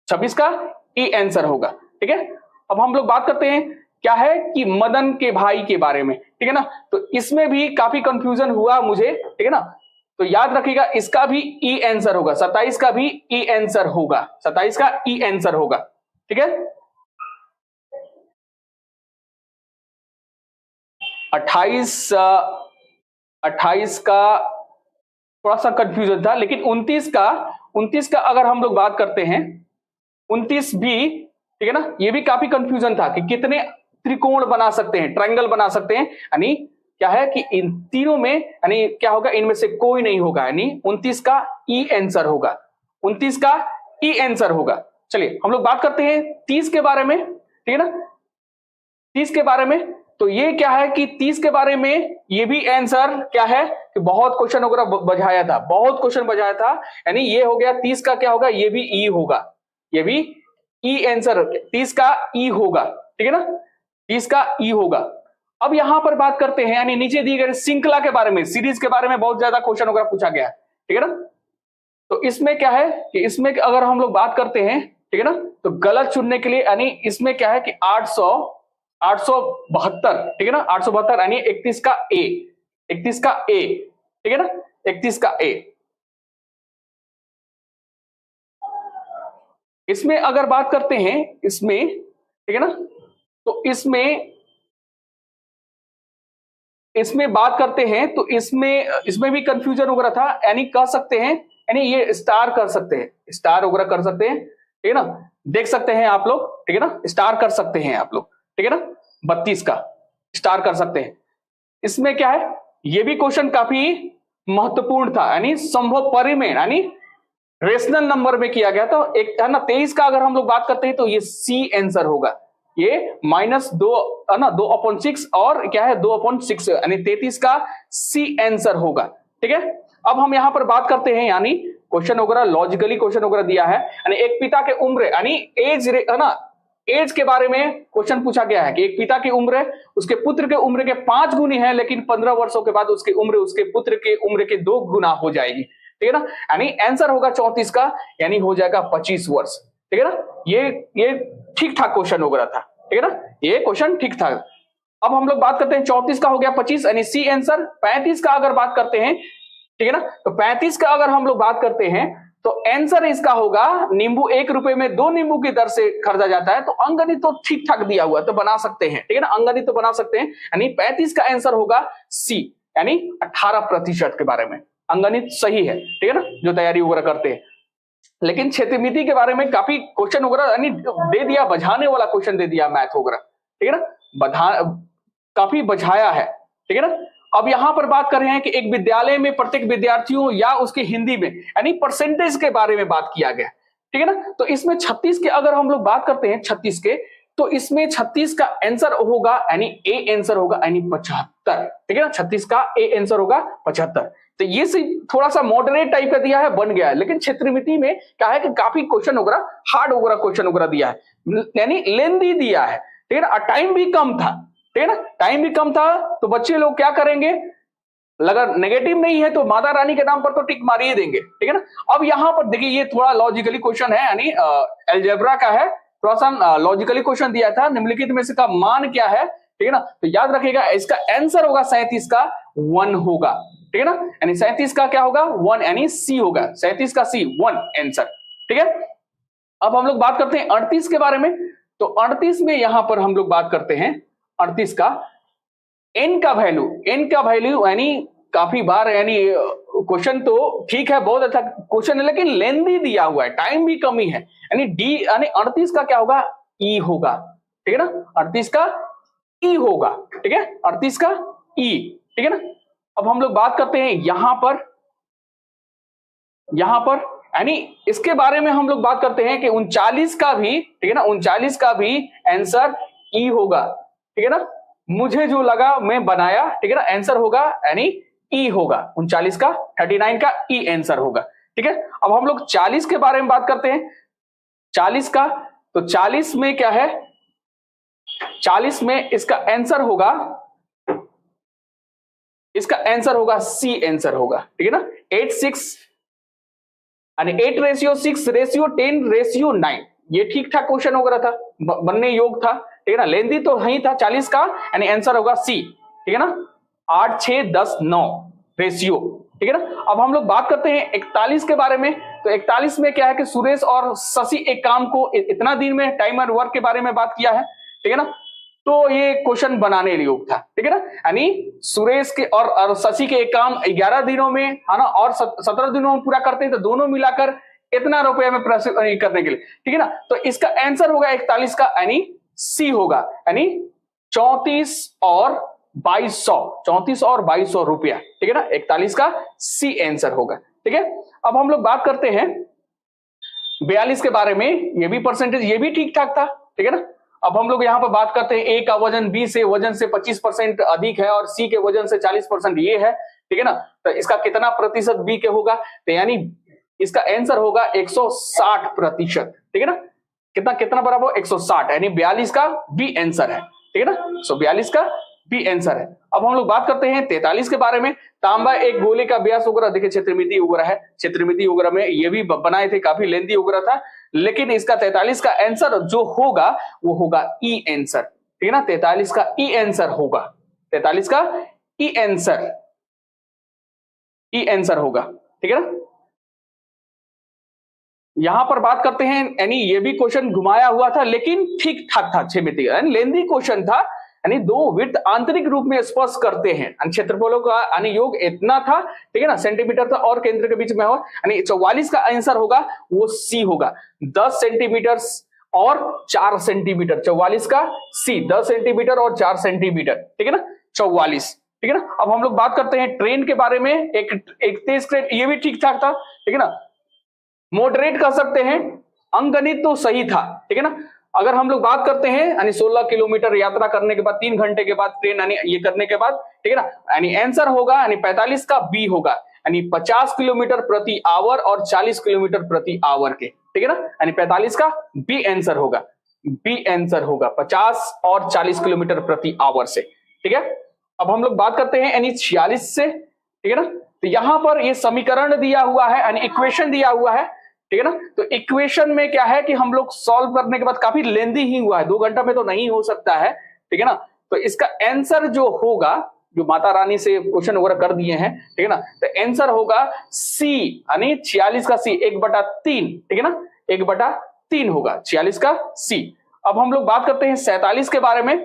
26 का ई आंसर होगा, ठीक है। अब हम लोग बात करते हैं क्या है कि मदन के भाई के बारे में, ठीक है ना, तो इसमें भी काफी कंफ्यूजन हुआ मुझे, ठीक है ना, तो याद रखिएगा इसका भी ई आंसर होगा, 27 का भी ई आंसर होगा, 27 का ई आंसर होगा, ठीक है। 28 का थोड़ा सा कंफ्यूजन था, लेकिन 29 का अगर हम लोग बात करते हैं, 29 भी, ठीक है ना, ये भी काफी कंफ्यूजन था कि कितने त्रिकोण बना सकते हैं, ट्रायंगल बना सकते हैं, यानी क्या है कि इन तीनों में यानी क्या होगा, इनमें से कोई नहीं होगा, यानी 29 का ई आंसर होगा, 29 का ई आंसर होगा। चलिए हम लोग बात करते हैं 30 के बारे में, ठीक है ना, 30 के बारे में, तो ये क्या है कि 30 के बारे में ये भी आंसर क्या है कि बहुत क्वेश्चन वगैरह बजाया था, बहुत क्वेश्चन बजाया था, यानी ये हो गया 30 का क्या होगा, ये भी ई होगा, ये भी ई आंसर 30 का ई होगा, ठीक है ना, 30 का ई होगा। अब यहां पर बात करते हैं, यानी नीचे दिए गए श्रृंखला के बारे में, सीरीज के बारे में बहुत ज्यादा क्वेश्चन वगैरह पूछा गया है, ठीक है ना, तो इसमें क्या है कि इसमें अगर हम लोग बात करते हैं, ठीक है ना, तो गलत चुनने के लिए, यानी इसमें क्या है कि 872, ठीक है ना, 872 यानी 31 का ए, 31 का ए, ठीक है ना, 31 का ए। इसमें अगर बात करते हैं, इसमें, ठीक है ना, तो इसमें बात करते हैं, तो इसमें भी कंफ्यूजन वगैरह था, यानी कह सकते हैं, यानी ये स्टार कर सकते हैं, स्टार वगैरह कर सकते हैं, ठीक है ना, देख सकते हैं आप लोग, ठीक है ना, स्टार कर सकते हैं आप लोग, ठीक है ना, 32 का स्टार कर सकते हैं। इसमें क्या है, ये भी क्वेश्चन काफी महत्वपूर्ण था, यानी संभव परिमेय, यानी रेशनल नंबर में किया गया था, एक है ना 23 का अगर हम लोग बात करते हैं तो ये सी आंसर होगा, ये -2 है ना, 2/6 और क्या है 2/6, यानी 33 का सी आंसर होगा, ठीक है। अब हम यहां पर बात करते हैं, यानी क्वेश्चन वगैरह लॉजिकली क्वेश्चन वगैरह दिया है, यानी एक पिता के उम्र, यानी एज है ना, एज के बारे में क्वेश्चन पूछा गया है कि एक पिता की उम्र उसके पुत्र के उम्र के 5 गुनी है, लेकिन 15 वर्षों के बाद उसकी उम्र उसके पुत्र के उम्र के 2 गुना हो जाएगी, ठीक है ना, यानी आंसर होगा 34 का, यानी हो जाएगा 25 वर्ष, ठीक है ना। ये ठीक ठाक क्वेश्चन वगैरह था, ठीक है ना, ये क्वेश्चन ठीक ठाक। अब हम लोग बात करते हैं 34 का हो गया 25, यानी सी आंसर। 35 का अगर बात करते हैं, ठीक है ना, तो 35 का अगर हम लोग बात करते हैं तो आंसर इसका होगा, नींबू 1 रुपए में 2 नींबू की दर से खरीदा जाता है, तो अंगनी तो ठीक ठाक दिया हुआ है, तो बना सकते हैं, ठीक है ना, अंगनी तो बना सकते हैं, यानी 35 का आंसर होगा सी, यानी 18% के बारे में अंगणित सही है, ठीक है ना, जो तैयारी वगैरह करते हैं। लेकिन क्षेत्रमिति के बारे में काफी क्वेश्चन वगैरह यानी दे दिया, बझाने वाला क्वेश्चन दे दिया मैथ वगैरह, ठीक है ना, काफी बझाया है, ठीक है ना। अब यहां पर बात कर रहे हैं कि एक विद्यालय में प्रत्येक विद्यार्थियों या उसके हिंदी में, यानी परसेंटेज के बारे में बात किया गया, ठीक है ना। तो इसमें 36 के अगर हम लोग बात करते हैं 36 के, तो इसमें 36 का आंसर होगा, यानी ए आंसर होगा, यानी 75, ठीक है ना, 36 का ए आंसर होगा 75। तो ये थोड़ा सा मॉडरेट टाइप का दिया है, बन गया है, लेकिन क्षेत्रमिति में क्या है कि काफी क्वेश्चन वगैरह हार्ड वगैरह क्वेश्चन वगैरह दिया है, यानी लेंदी दिया है, ठीक है ना, टाइम भी कम था, ठीक है ना, टाइम भी कम था, तो बच्चे लोग क्या करेंगे, अगर नेगेटिव नहीं है तो माता रानी के नाम पर तो टिक मार ही देंगे, ठीक है ना। अब यहां पर देखिए ये थोड़ा लॉजिकली क्वेश्चन है, यानी अलजेब्रा का है, थोड़ा सा लॉजिकली क्वेश्चन दिया था, निम्नलिखित में से का मान क्या है, ठीक है ना, तो याद रखिएगा इसका आंसर होगा 37 का 1 होगा, ठीक है ना, यानी 37 का क्या होगा 1, यानी सी होगा, 37 का सी 1 आंसर, ठीक है। अब हम लोग बात करते हैं 38 के बारे में, तो 38 में यहां पर हम लोग बात करते हैं 38 का एन का वैल्यू, यानी काफी बार, यानी क्वेश्चन तो ठीक है, बहुत अच्छा क्वेश्चन है, लेकिन लेंदी दिया हुआ है, टाइम भी कमी है, यानी डी, यानी 38 का क्या होगा ई होगा, ठीक है ना, 38 का ई होगा, ठीक है, 38 का ई, ठीक है ना। अब हम लोग बात करते हैं यहां पर यानी इसके बारे में हम लोग बात करते हैं कि 39 का भी, ठीक है ना, 39 का भी आंसर ई होगा, ठीक है ना, मुझे जो लगा मैं बनाया, ठीक है ना, आंसर होगा यानी ई होगा 39 का, 39 का ई आंसर होगा, ठीक है। अब हम लोग 40 के बारे में बात करते हैं, 40 का, तो 40 में क्या है, 40 में इसका आंसर होगा, इसका आंसर होगा सी आंसर होगा, ठीक है ना, 8:6 यानी 8:6:10:9, ये ठीक ठाक क्वेश्चन वगैरह था, बनने योग था, ठीक है ना, लेंदी तो नहीं था 40 का, यानी आंसर होगा सी, ठीक है ना, 8:6:10:9 रेशियो, ठीक है ना। अब हम लोग बात करते हैं 41 के बारे में, तो 41 में क्या है कि सुरेश और शशि एक काम को इतना दिन में टाइमर वर्क के बारे में बात किया है, ठीक है ना, तो ये क्वेश्चन बनाने योग था, ठीक है ना, यानी सुरेश के और शशि के एक काम 11 दिनों में, है ना, और 17 दिनों में पूरा करते हैं, तो दोनों मिलाकर इतना रुपए में करने के लिए, ठीक है ना, तो इसका आंसर होगा 41 का, यानी सी होगा, यानी 34 और 2200, 34 और 2200 रुपया, ठीक है ना, 41 का सी आंसर होगा, ठीक है। अब हम लोग बात करते हैं 42 के बारे में, ये भी परसेंटेज, ये भी ठीक ठाक था, ठीक है ना। अब हम लोग यहां पर बात करते हैं, ए का वजन बी से वजन से 25% अधिक है और सी के वजन से 40% ये है, ठीक है ना, तो इसका कितना प्रतिशत बी के होगा, तो यानी इसका आंसर होगा 160%, ठीक है ना, कितना कितना बराबर 160, यानी 42 का बी आंसर है, ठीक है ना, सो 42 का बी आंसर है। अब हम लोग बात करते हैं 43 के बारे में, तांबा एक गोले का व्यास वगैरह, देखिए क्षेत्रमिति वगैरह है, क्षेत्रमिति वगैरह में ये भी बनाए थे, काफी लेंदी वगैरह था, लेकिन इसका 43 का आंसर जो होगा वो होगा ई आंसर, ठीक है ना, 43 का ई आंसर होगा, 43 का ई आंसर, ई आंसर होगा, ठीक है ना। यहां पर बात करते हैं, यानी ये भी क्वेश्चन घुमाया हुआ था लेकिन ठीक ठाक था, क्षेत्रमिति यानी लेंदी क्वेश्चन था, यानी दो वृत्त आंतरिक रूप में स्पर्श करते हैं, क्षेत्रफलों का यानी योग इतना था, ठीक है ना, सेंटीमीटर था और केंद्र के बीच में हो, यानी 44 का आंसर होगा वो सी होगा, 10 सेंटीमीटर और 4 सेंटीमीटर, 44 का सी, 10 सेंटीमीटर और 4 सेंटीमीटर, ठीक है ना, 44, ठीक है ना। अब हम लोग बात करते हैं ट्रेन के बारे में, एक तेज ट्रेन, ये भी ठीक ठाक था, ठीक है ना, मॉडरेट कर सकते हैं, अंकगणित तो सही था, ठीक है ना। अगर हम लोग बात करते हैं यानी 16 किलोमीटर यात्रा करने के बाद 3 घंटे के बाद ट्रेन यानी ये करने के बाद, ठीक है ना, यानी आंसर होगा यानी 45 का बी होगा, यानी 50 किलोमीटर प्रति आवर और 40 किलोमीटर प्रति आवर के, ठीक है ना, यानी 45 का बी आंसर होगा, बी आंसर होगा 50 और 40 किलोमीटर प्रति आवर से, ठीक है। अब हम लोग बात करते हैं यानी 46 से, ठीक है ना, तो यहां पर ये समीकरण दिया हुआ है यानी इक्वेशन दिया हुआ है, ठीक है ना, तो इक्वेशन में क्या है कि हम लोग सॉल्व करने के बाद काफी लेंदी ही हुआ है, 2 घंटा में तो नहीं हो सकता है, ठीक है ना, तो इसका आंसर जो होगा, जो माता रानी से क्वेश्चन वगैरह कर दिए हैं, ठीक है ना, तो आंसर होगा सी, यानी 46 का सी 1/3, ठीक है ना, 1/3 होगा 46 का सी। अब हम लोग बात करते हैं 47 के बारे में,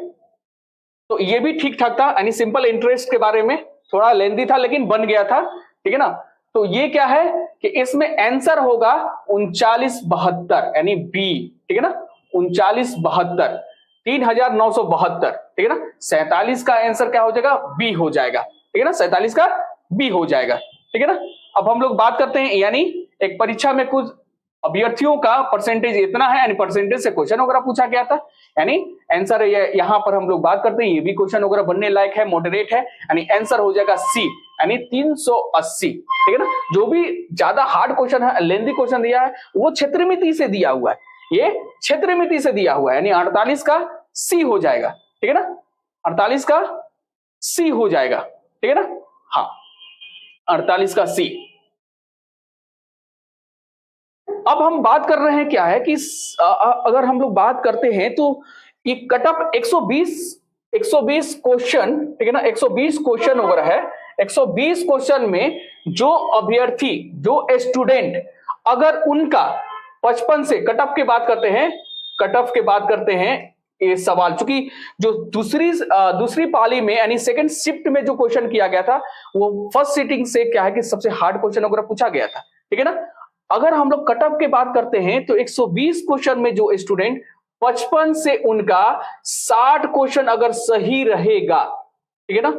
तो ये भी ठीक ठाक था, यानी सिंपल इंटरेस्ट के बारे में, थोड़ा लेंदी था लेकिन बन गया था, ठीक है ना, तो ये क्या है कि इसमें आंसर होगा 3972 यानी बी, ठीक है ना, 3972, 3972, ठीक है ना, 47 का आंसर क्या हो जाएगा, बी हो जाएगा, ठीक है ना, 47 का बी हो जाएगा, ठीक है ना। अब हम लोग बात करते हैं, यानी एक परीक्षा में कुछ अभ्यर्थियों का परसेंटेज इतना है, यानी परसेंटेज से क्वेश्चन वगैरह पूछा गया था, यानी आंसर यहां पर हम लोग बात करते हैं, ये भी क्वेश्चन वगैरह बनने लायक है, मॉडरेट है, यानी आंसर हो जाएगा सी, यानी 380, ठीक है ना। जो भी ज्यादा हार्ड क्वेश्चन है, लेंदी क्वेश्चन दिया है, वो क्षेत्रमिति से दिया हुआ है, ये क्षेत्रमिति से दिया हुआ है, यानी 48 का सी हो जाएगा, ठीक है ना, 48 का सी हो जाएगा, ठीक है ना, हाँ 48 का सी। अब हम बात कर रहे हैं क्या है कि अगर हम लोग बात करते हैं तो ये कटअप 120 क्वेश्चन, ठीक है ना, 120 क्वेश्चन वगैरह है, 120 क्वेश्चन में जो अभ्यर्थी, जो स्टूडेंट, अगर उनका 55 से कटअप की बात करते हैं, कटअप की बात करते हैं, ये सवाल चूंकि जो दूसरी पाली में यानी सेकंड शिफ्ट में जो क्वेश्चन किया गया था वो फर्स्ट सीटिंग से क्या है कि सबसे हार्ड क्वेश्चन वगैरह पूछा गया था, ठीक है ना। अगर हम लोग कटअप की बात करते हैं तो 120 क्वेश्चन में जो स्टूडेंट 55 से उनका 60 क्वेश्चन अगर सही रहेगा, ठीक है ना,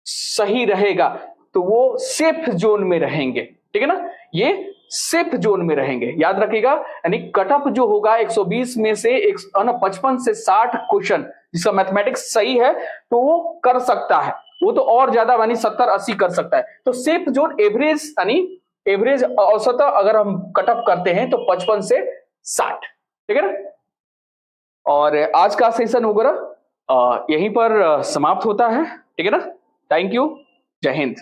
सही रहेगा, तो वो सेफ जोन में रहेंगे, ठीक है ना, ये सेफ जोन में रहेंगे। याद रखिएगा, यानी कटअप जो होगा 120 में से 55 से 60 क्वेश्चन, जिसका मैथमेटिक्स सही है तो वो कर सकता है, वो तो और ज्यादा यानी 70-80 कर सकता है। तो सेफ जोन एवरेज यानी एवरेज औसत अगर हम कटअप करते हैं तो 55 से 60, ठीक है ना। और आज का सेशन वगैरह यहीं पर समाप्त होता है, ठीक है ना। थैंक यू, जय हिंद।